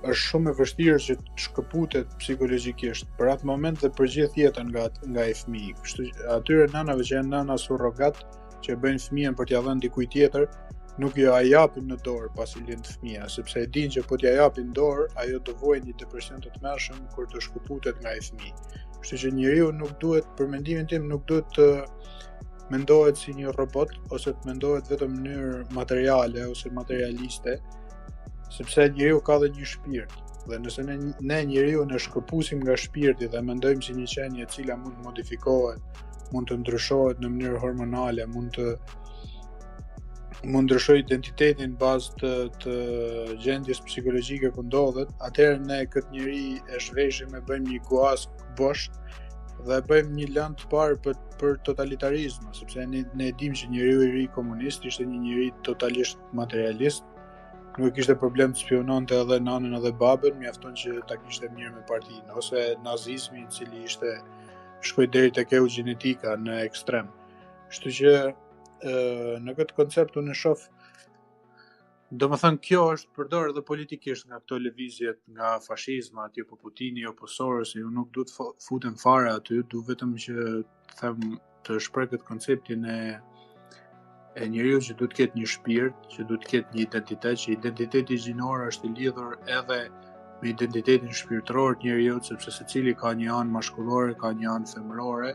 Speaker 5: është shumë e vështirë që të shkëputet psikologjikisht për atë moment dhe për gjithë jetën nga i fëmijë. Kështu atyre nënave që janë nëna surrogat, që bëjnë fëmijën për t'ia dhënë dikujt tjetër, nuk ja japin në dorë pasi lind fëmia, sepse e dinë që po t'ja japin dorë, ajo do vojë një depresion të tmerrshëm kur të shkëputet nga i fëmijë. Kështu që njeriu nuk duhet, për mendimin tim, nuk duhet të mendohet si një robot ose të mendohet vetëm në mënyrë materiale ose materialiste, sepse njeriu ka dhe një shpirt. Dhe nëse ne njeriu ne shkëpusim nga shpirti dhe mendojmë si një qenie e cila mund të modifikohet, mund të ndryshohet në mënyrë hormonale, mund ndryshoj identitetin bazë të gjendjes psikologjike ku ndodhet, atëherë ne këtë njeri e shveshim e bëjmë një guask bosh dhe bëjmë një lëndë të parë për totalitarizm, sepse ne dim që njeriu i ri komunist ishte një njeri totalisht materialist, nuk kishte problem të spiononte edhe nanën edhe babën, mjafton që ta kishte mirë me partinë, ose nazizmi i cili shkoi deri tek eugenetika në ekstrem. Kështu që në këtë koncept unë shoh, domethënë kjo është përdorur edhe politikisht nga këto lëvizjet, nga fashizmi, aty po Putini apo Sorosi, unë nuk duhet futem fare aty, duhet vetëm që të shpreh këtë konceptin e njeriu që duhet të ketë një shpirt, që duhet të ketë një identitet, që identiteti gjinor është i lidhur edhe me identitetin shpirtëror të njeriu, sepse secili ka një anë maskullore, ka një anë femërore.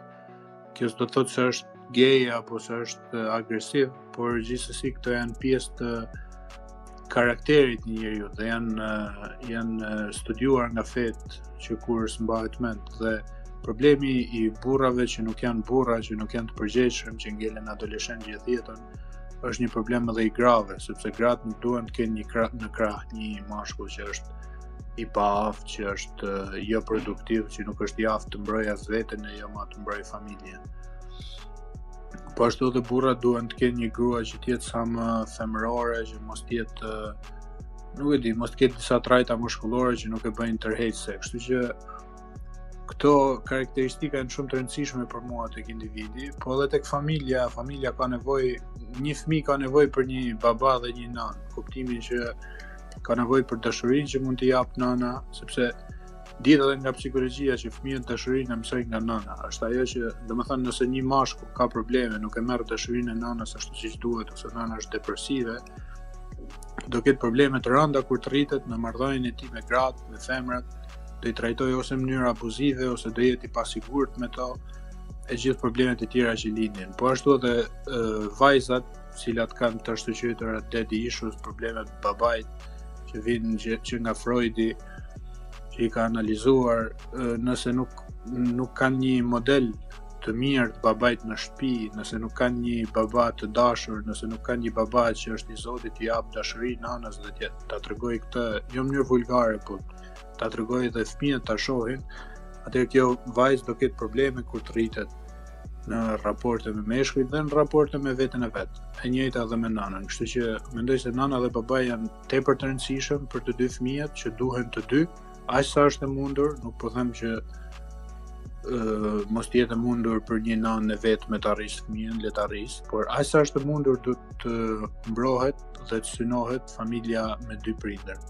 Speaker 5: Kjo s'do të thotë se është gay apo se është agresiv, por gjithsesi këto janë pjesë të karakterit të njeriu dhe janë studiuar nga fetë që kur s'mbahet mend. Dhe problemi i burrave që nuk janë burra, që nuk janë të përgjegjshëm, që ngelen adoleshent gjithë jetën, është një problem edhe i grave, sepse gratë nuk duhen të kenë në krah një mashkull që është i paaft, që është jo produktiv, që nuk është i aftë të mbrojë as veten e jo ma të mbrojë familjen. Po ashtu edhe burrat duhen të kenë një grua që të jetë sa më femërore, që mos të jetë, nuk e di, mos të ketë disa trajta muskullore që nuk e bëjnë tërheqëse. Kështu që këto karakteristika janë shumë të rëndësishme për mua tek individi, po edhe tek familja ka nevojë, një fëmijë ka nevojë për një baba dhe një nanë, kuptimin që ka nevojë për dashurinë që mund t'i jap nëna, sepse dihet edhe nga psikologjia që fëmijët dashurinë e mësojnë nga nëna. Është ajo që, domethënë, nëse një mashkull ka probleme, nuk e merr dashurinë e nënës ashtu siç duhet, ose nëna është depresive, do ketë probleme të rënda kur të rritet në marrëdhënien e tij me gratë, me femrat, do i trajtojë ose në mënyrë abuzive, ose do jetë i pasigurt me to, e gjithë problemet e tjera që lindin. Po ashtu edhe vajzat, cilat kanë të shtoqëtura daddy issues, problemet babait, që vinë që nga Freudi, që i ka analizuar, nëse nuk kanë një model të mirë të babait në shtëpi, nëse nuk kanë një baba të dashur, nëse nuk kanë një baba që është i Zotit t'i jap dashuri nanës dhe ta tregoj këtë, jo në mënyrë vulgare, po ta tregoj dhe fëmijët ta shohin, atëherë kjo vajzë do ketë probleme kur të rritet. në raporte me meshkujt dhe në raporte me veten e vet. E njëjta edhe me nanën. Kështu që mendoj se nana dhe babai janë tepër të rëndësishëm për të dy fëmijët që duhen të dy, aq sa është e mundur, nuk po them që mos jetë e mundur për një nanë e vet me të arrisë fëmijën, le të arrisë, por aq sa është e mundur do të mbrohet dhe të synohet familja me dy prindër.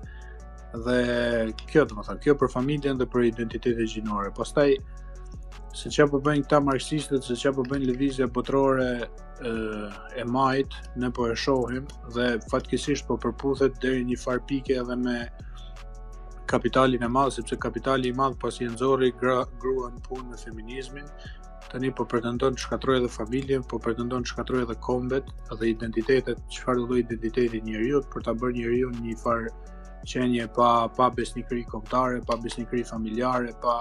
Speaker 5: Dhe kjo, domethënë, kjo për familjen dhe për identitetin gjinore. Pastaj se çfarë po bëjnë këta marksistët, se çfarë po bëjnë lëvizja botërore e majt, ne po e shohim dhe fatkeqësisht po përputhet deri një farë pike edhe me kapitalin e madh, sepse kapitali i madh pasi e nxorri gruan punë me feminizmin, tani po pretendon të shkatërrojë edhe familjen, po pretendon të shkatërrojë edhe kombet dhe identitetet, çfarë lloj identiteti njeriu për ta bërë njeriu një farë qenje pa besnikëri kombëtare, pa besnikëri familjare, pa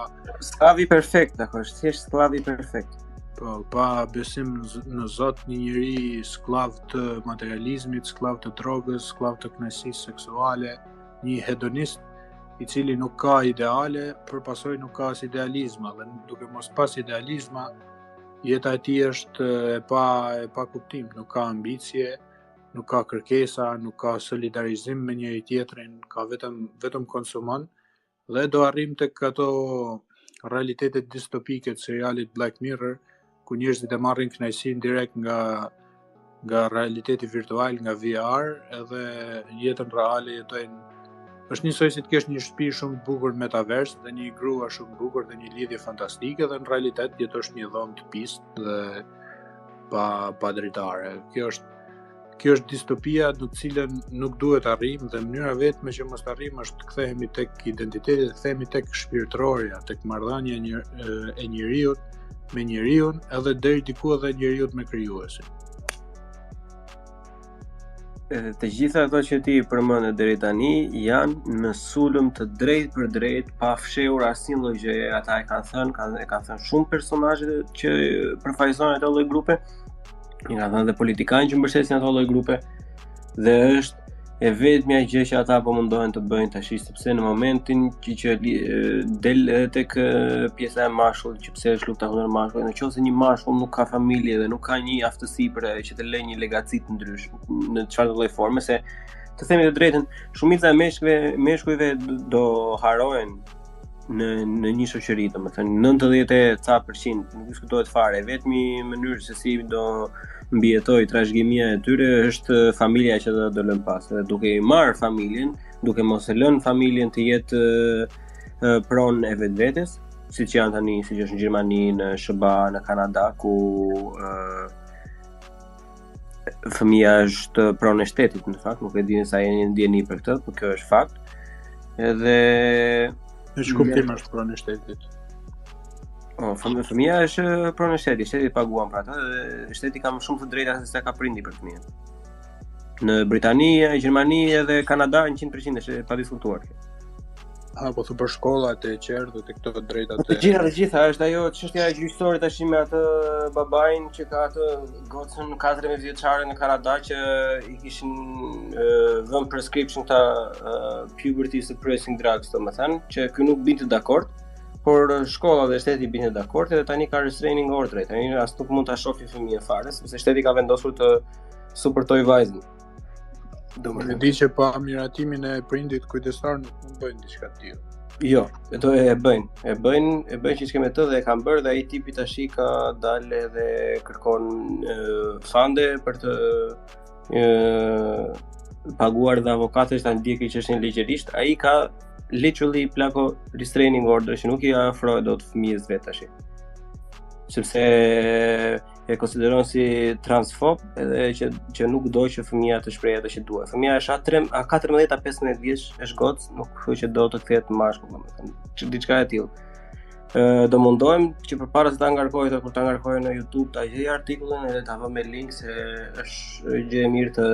Speaker 2: sklavi perfekt, dakor, thjesht sklavi perfekt.
Speaker 5: Po, pa besim në Zot, një njeri sklav të materializmit, sklav të drogës, sklav të kënaqësisë seksuale, një hedonist i cili nuk ka ideale, për pasojë nuk ka as idealizma, dhe duke mos pas idealizma, jeta e tij është e pa kuptim, nuk ka ambicie, nuk ka kërkesa, nuk ka solidarizim me njëri tjetrin, ka vetëm konsumon, dhe do arrim tek ato realitetet distopike të serialit Black Mirror, ku njerëzit e marrin kënaqësinë direkt nga realiteti virtual, nga VR, edhe jetën reale jetojnë. Është njësoj si të kesh një shtëpi shumë të bukur në metavers dhe një grua shumë të bukur dhe një lidhje fantastike dhe në realitet jetosh një dhomë të pistë dhe pa dritare. Kjo është distopia në të cilën nuk duhet arrim dhe mënyra vetme që mos arrim është të kthehemi tek identiteti, të kthehemi tek shpirtërorja, tek marrëdhënia e njeriut me njeriun edhe deri diku edhe njeriut me krijuesin.
Speaker 2: Të gjitha ato që ti përmendë deri tani janë në sulm të drejtë për drejtë, pa fshehur asnjë lloj gjëje. Ata e kanë thënë shumë personazhe që përfaqësojnë ato lloj grupe, i kanë thënë dhe politikanë që mbështesin ato lloj grupe, dhe është e vetmja gjë që ata po mundohen të bëjnë tash, sepse në momentin që del tek pjesa e mashkullit, që pse është lufta kundër mashkullit, nëse një mashkull nuk ka familje dhe nuk ka një aftësi për që të lejë një legaci të ndryshme në çfarë lloj forme, se të themi të drejtën, shumica e meshkujve do harohen në një shoqëri, domethënë 90% nuk diskutohet fare. Vetmi mënyrë se si do mbijetoj trashëgimia e tyre është familja që do lënë pas. Dhe duke i marrë familjen, duke mos e lënë familjen të jetë pronë e vetvetes, siç janë tani, siç është në Gjermani, në SBA, në Kanada, ku fëmia është pronë e shtetit, në fakt, nuk e di sa jeni ndjeni për këtë, por kjo është fakt. Edhe
Speaker 5: në shkuptim është pronë e shtetit.
Speaker 2: Fëmia është pronë e shtetit, shteti paguan për atë dhe shteti ka më shumë të drejta se sa ka prindi për fëmijën. Në Britani, Gjermani edhe Kanada 100% është pa diskutuar.
Speaker 5: Po thu për shkollat e qertë dhe këto drejtat
Speaker 2: të gjitha është ajo çështja e gjyqësorit tash me atë babain që ka atë gocën 14 vjeçare në Kanada që i kishin vënë prescription ta puberty suppressing drugs, domethënë që ky nuk binte dakord, por shkolla dhe shteti binte dakord dhe tani ka restraining order. Tani as nuk mund ta shohë fëmijën fare sepse shteti ka vendosur të supportoj vajzën.
Speaker 5: E di që pa miratimin e prindit kujdestar nuk mund bëjnë diçka të tillë.
Speaker 2: Jo, ato e bëjnë që s'kemë të dhe e kanë bërë dhe ai tipi tash ka dalë dhe kërkon fande për të paguar dhe avokatësh ta ndjekë çështjen ligjërisht. Ai ka literally plako restraining order që nuk i afrohet dot fëmijës vet tash. Sepse e konsideron si transfob edhe që nuk do që fëmia të shprehë atë që duhet. Fëmia është 14-15 vjeç, është gocë, nuk që do të kthehet mashkull, domethënë, diçka e tillë. Do mundohem që përpara se ta ngarkoj ato, kur ta ngarkoj në YouTube, ta gjej artikullin edhe ta vë me link, se është gjë e mirë të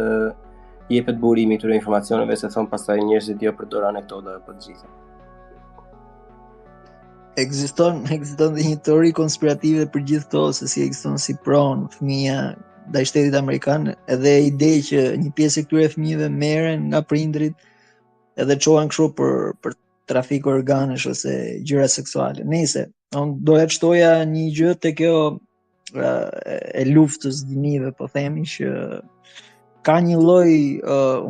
Speaker 2: jepet burimi këtyre informacioneve, se thon pastaj njerëzit jo përdor anekdota apo të gjitha.
Speaker 4: Ekziston dhe një teori konspirative për gjithë këto, se si ekziston si pron fëmia ndaj shtetit amerikan, edhe ide që një pjesë e këtyre fëmijëve merren nga prindrit edhe çohen kështu për trafik organesh ose gjëra seksuale. Nëse unë doja të shtoja një gjë te kjo e luftës dinive, po themi që ka një lloj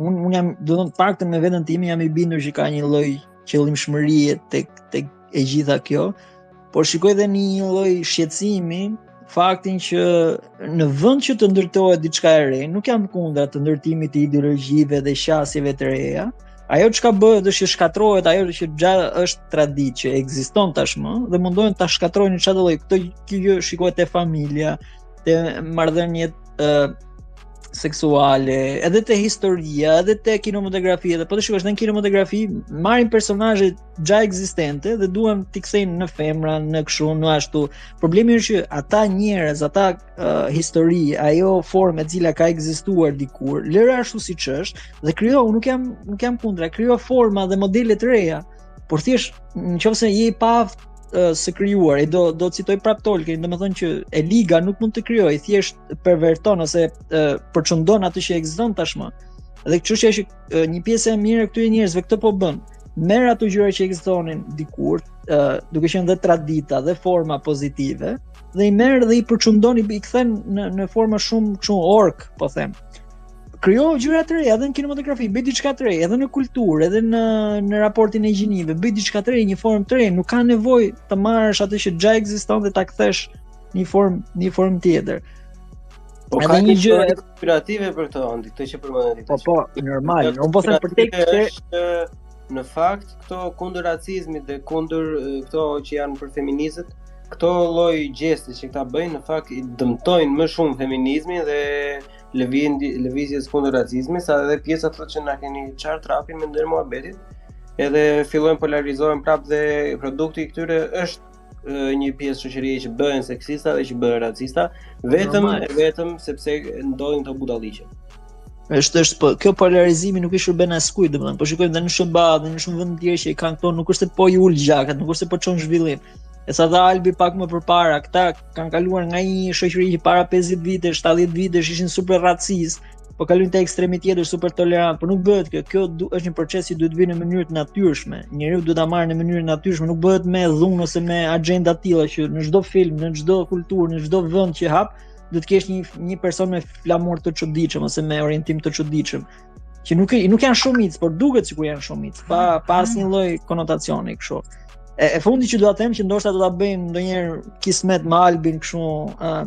Speaker 4: un jam, do të thonë paktën me veten time jam I bindur që ka një lloj qëllimshmërie tek e gjitha kjo, por shikoj edhe një lloj shqetësimi faktin që në vend që të ndërtohet diçka e re, nuk jam kundër të ndërtimit të ideologjive dhe qasjeve të reja. Ajo çka bëhet është që shkatrohet ajo që është traditë që ekziston tashmë dhe mundohen ta shkatrojnë çdo lloj. Kjo shikohet te familja, te marrëdhëniet seksuale, edhe te historia, edhe te kinematografia, dhe po të shikosh në kinematografi marrin personazhe gja ekzistente dhe duan t'i kthejnë në femra, në kështu, në ashtu. Problemi është që ata njerëz, ata histori, ajo formë e cila ka ekzistuar dikur, lëre ashtu siç është dhe krijo, nuk jam kundra, krijo forma dhe modele të reja, por thjesht nëse je I paaft së krijuar, do citoj prap Tolkien, domethënë që e liga nuk mund të krijojë, thjesht perverton ose përçundon atë që ekziston tashmë. Dhe çështja është që një pjesë e mirë e këtyre njerëzve këtë po bën. Merr ato gjëra që ekzistonin dikur, duke qenë dhe tradita dhe forma pozitive, dhe I merr dhe I përçundon, I kthen në forma shumë ork, po them. Krijo gjëra të reja edhe në kinematografi, bëj diçka të re, edhe në kulturë, edhe në raportin e gjinive, bëj diçka të re, një formë të re, nuk ka nevojë të marrësh atë që gja ekziston dhe ta kthesh në formë tjetër.
Speaker 2: Po ka një gjë inspirative për këtë Andi, këtë që përmendën ti.
Speaker 4: Po, normal, unë po them për tek
Speaker 2: është në fakt këto kundër racizmit dhe kundër këto që janë për feministët, këto lloj gjeste që këta bëjnë në fakt I dëmtojnë më shumë feminizmin dhe lëvizjes kundër racizmit, sa edhe pjesa thotë që na keni çart trapin me ndër muhabetit, edhe fillojnë polarizohen prap dhe produkti I këtyre është një pjesë shoqërie që bëhen seksista dhe që bëhen racista, vetëm sepse ndodhin këto budalliqe.
Speaker 4: Po kjo polarizimi nuk I shërben askujt, domethënë, po shikojmë edhe në SBA dhe në shumë vende të tjera që I kanë këto, nuk është se po I ul gjakat, nuk është se po çon zhvillim. E sa dha Albi pak më përpara, këta kanë kaluar nga një shoqëri që para 50 vite, 70 vitesh ishin super racist, po kalojnë te ekstremi tjetër super tolerant, por nuk bëhet kjo. Kjo është një proces që duhet të vinë në mënyrë të natyrshme. Njeriu duhet ta marrë në mënyrë natyrshme, nuk bëhet me dhunë ose me agjenda të tilla që në çdo film, në çdo kulturë, në çdo vend që hap, duhet të kesh një person me flamur të çuditshëm ose me orientim të çuditshëm, që nuk janë shumicë, por duket sikur janë shumicë, pa asnjë lloj konotacioni kështu. E fundi që do ta them që ndoshta do ta bëjmë ndonjëherë kismet me Albin kështu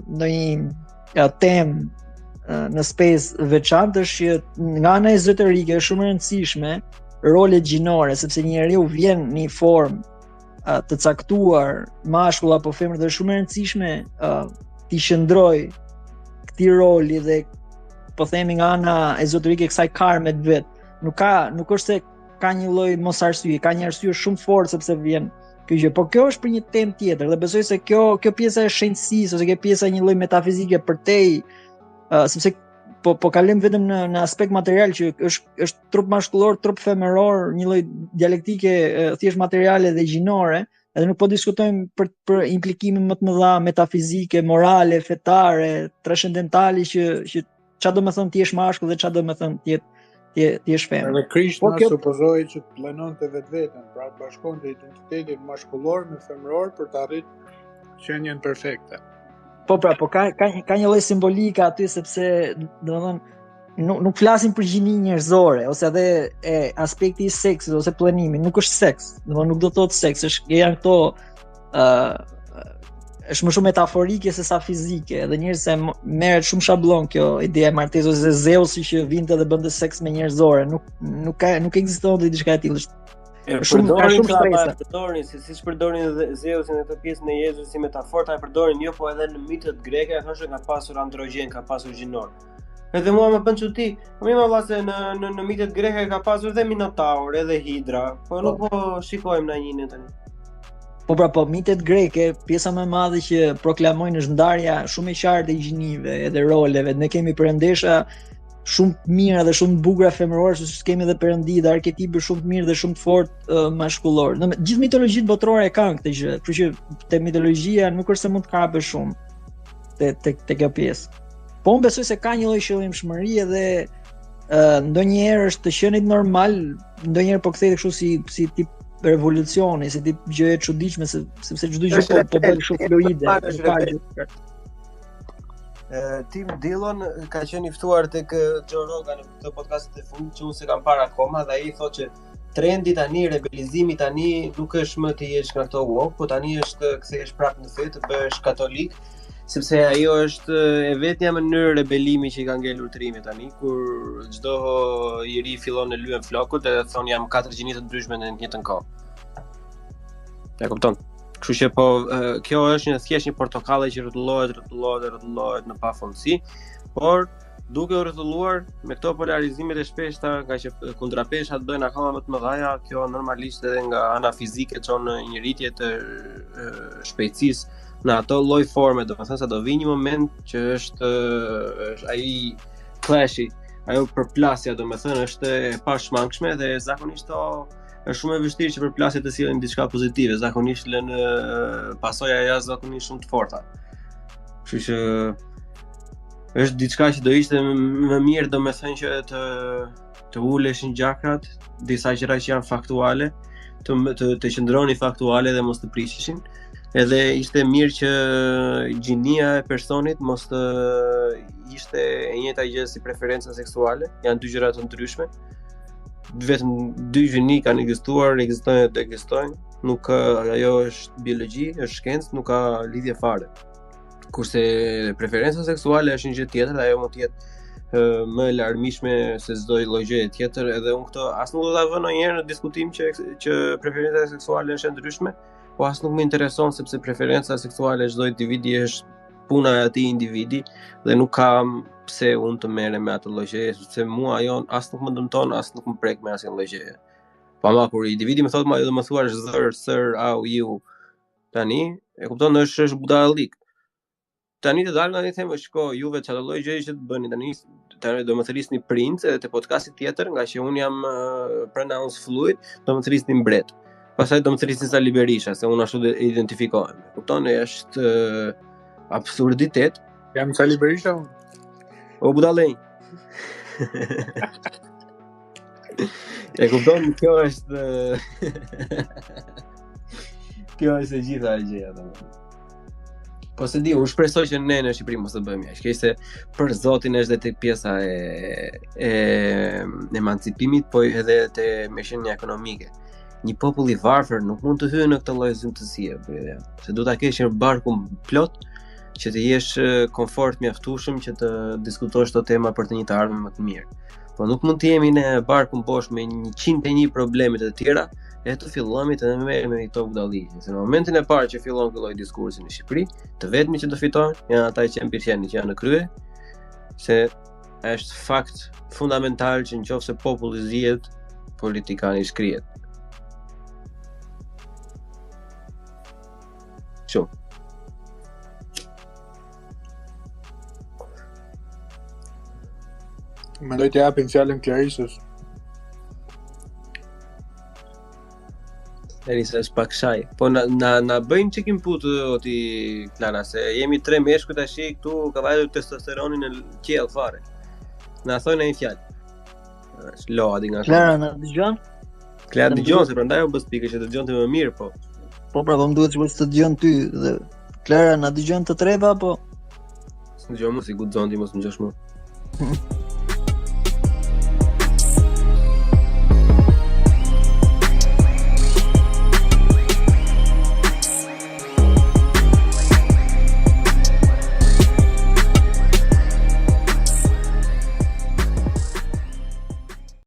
Speaker 4: ndonjë temë në space veçantë është që nga ana ezoterike është shumë e rëndësishme rolet gjinore, sepse njeriu vjen në një formë të caktuar, mashkull apo femër, dhe është shumë e rëndësishme t'i qëndroj këtij roli dhe po themi nga ana ezoterike kësaj karme të vet. Nuk është se ka një lloj mos arsye, ka një arsye shumë fort sepse vjen kjo gjë. Po kjo është për një temë tjetër dhe besoj se kjo pjesa e shëntësisë ose kjo pjesa një lloj metafizike përtej, sepse po kalojmë vetëm në aspekt material që është trup mashkullor, trup femëror, një lloj dialektike thjesht materiale dhe gjinore, edhe nuk po diskutojmë për implikime më të mëdha metafizike, morale, fetare, transcendentale që çfarë do të thonë ti je mashkull dhe çfarë do të thonë ti je femër.
Speaker 5: Edhe Krishna supozoi që të plenonte vetveten, pra bashkonte identitetin mashkullor me femëror për të arritur qenien perfekte.
Speaker 4: Po ka një lloj simbolike aty sepse domethënë nuk flasim për gjini njerëzore ose edhe aspekti I seksit ose planimit, nuk është seks. Domethënë nuk do të thotë seks, janë këto është më shumë metaforike se sa fizike, dhe njerëzit merret shumë shablon kjo ideja e martesës ose Zeusi që vinte dhe bënte seks me njerëzore, nuk ekziston diçka e tillë.
Speaker 2: Përdorin siç përdorin Zeusin në këtë pjesën e Jezusit si metaforë, e përdorin jo po edhe në mitët greke, thoshte ka pasur androgjen, ka pasur gjinor. Edhe mua më bën çudi, më valla se në mitët greke ka pasur edhe Minotaur, edhe Hidra, po nuk po shikojmë na njënin tani.
Speaker 4: Po mitet greke, pjesa më e madhe që proklamojnë është ndarja shumë e qartë e gjinive edhe roleve. Ne kemi perëndesha shumë të mira dhe shumë të bukura femërore, siç kemi edhe perëndi dhe arketipe shumë të mirë dhe shumë të fortë mashkullor. Gjithë mitologjitë botërore e kanë këtë gjë, kështu që te mitologjia nuk është se mund të kapësh shumë te kjo pjesë. Po unë besoj se ka një lloj qëllimshmërie dhe ndonjëherë është të qenit normal, ndonjëherë po kthehet kështu si tip revolucioni, si tip gjë e çuditshme sepse çdo gjë po bëhet shumë fluide.
Speaker 2: Tim Dillon ka qenë i ftuar tek Joe Rogan në këtë podcastin e fundit që unë se kam parë akoma dhe ai thotë që trendi tani, rebelizimi tani nuk është më të jesh nga këto woke, po tani është kthehesh prapë në fe, të bëhesh katolik, sepse ajo është e vetmja mënyrë rebelimi që i ka ngelur trimi tani, kur çdo i ri fillon të lyen flokut dhe thon jam 4 gjini të ndryshme në të njëjtën kohë. Ja kupton? Kështu që po kjo është thjesht një portokallë që rrotullohet në pafundësi, por duke u rrotulluar me këto polarizimet e shpeshta, nga që kundrapeshat bëhen akoma më të mëdha, kjo normalisht edhe nga ana fizike çon në një rritje të shpejtësisë në ato lloj forme, domethënë sa do vi një moment që është ai clashi, ajo përplasja domethënë është e pashmangshme dhe zakonisht është shumë e vështirë që përplasjet të sillin diçka pozitive, zakonisht lënë pasoja jashtëzakonisht shumë të forta. Kështu që është diçka që do ishte më mirë domethënë që të uleshin gjakrat, disa gjëra që janë faktuale, të qëndroni faktuale dhe mos të prishishin. Edhe ishte mirë që gjinia e personit mos të ishte e njëjta gjë si preferenca seksuale, janë dy gjëra të ndryshme. Vetëm dy gjini kanë ekzistojnë dhe ekzistojnë, nuk ajo është biologji, është shkencë, nuk ka lidhje fare. Kurse preferenca seksuale është një gjë tjetër dhe ajo mund të jetë më e larmishme se çdo lloj gjëje tjetër, edhe unë këtë as nuk do ta vë ndonjëherë në diskutim që preferenca seksuale është e ndryshme, po as nuk më intereson sepse preferenca seksuale e çdo individi është puna e atij individi dhe nuk kam pse unë të merrem me atë lloj gjëje, sepse mua ajo as nuk më dëmton, as nuk më prek me asnjë lloj gjëje. Po ama kur individi më thotë do më thuash zër, sir, au, ju, tani e kupton është budallik. Tani të dalë tani them shiko, juve çfarë lloj gjëje që të bëni tani do më thrisni princ edhe te podcasti tjetër, nga që un jam pronounce fluid, do më thrisni mbret. Pastaj do më thrisni Sali Berisha, se un ashtu identifikohem. Kupton, është absurditet.
Speaker 5: Jam Sali Berisha.
Speaker 2: O budallëj. E kupton, kjo është kjo është e gjitha e gjëja domethënë. Po se di, unë shpresoj që ne në Shqipëri mos të bëjmë aq, se për zotin është edhe tek pjesa e emancipimit, po edhe te mëshirja ekonomike. Një popull i varfër nuk mund të hyjë në këtë lloj zymtësie, se do ta kesh një barkun plot që të jesh komfort mjaftueshëm që të diskutosh këto tema për të një të ardhmen më të mirë. Po nuk mund të jemi në barkun bosh me 101 probleme të tjera e të fillojmë të merrem me këto budalliqe. Se në momentin e parë që fillon ky lloj diskursi në Shqipëri, të vetmi që do fitojnë janë ata që janë që janë në krye, se është fakt fundamental që nëse populli zihet, politikani shkrihet. Shumë.
Speaker 5: Mendoj të japim fjalën Klarisës.
Speaker 2: Clarisa është pak shaj. Po na bëjnë çik input oti Klara, se jemi 3 meshkuj tash këtu, ka vajtur testosteronin në qiell fare. Na thonë një fjalë. Është loa di nga.
Speaker 4: Klara na dëgjon?
Speaker 2: Klara dëgjon, se prandaj u bë pikë që të dëgjonte më mirë, po.
Speaker 4: Po pra, më duhet që të dëgjon ty dhe Klara na dëgjon të treva apo?
Speaker 2: S'dëgjon më si guxon ti mos më dëgjosh më.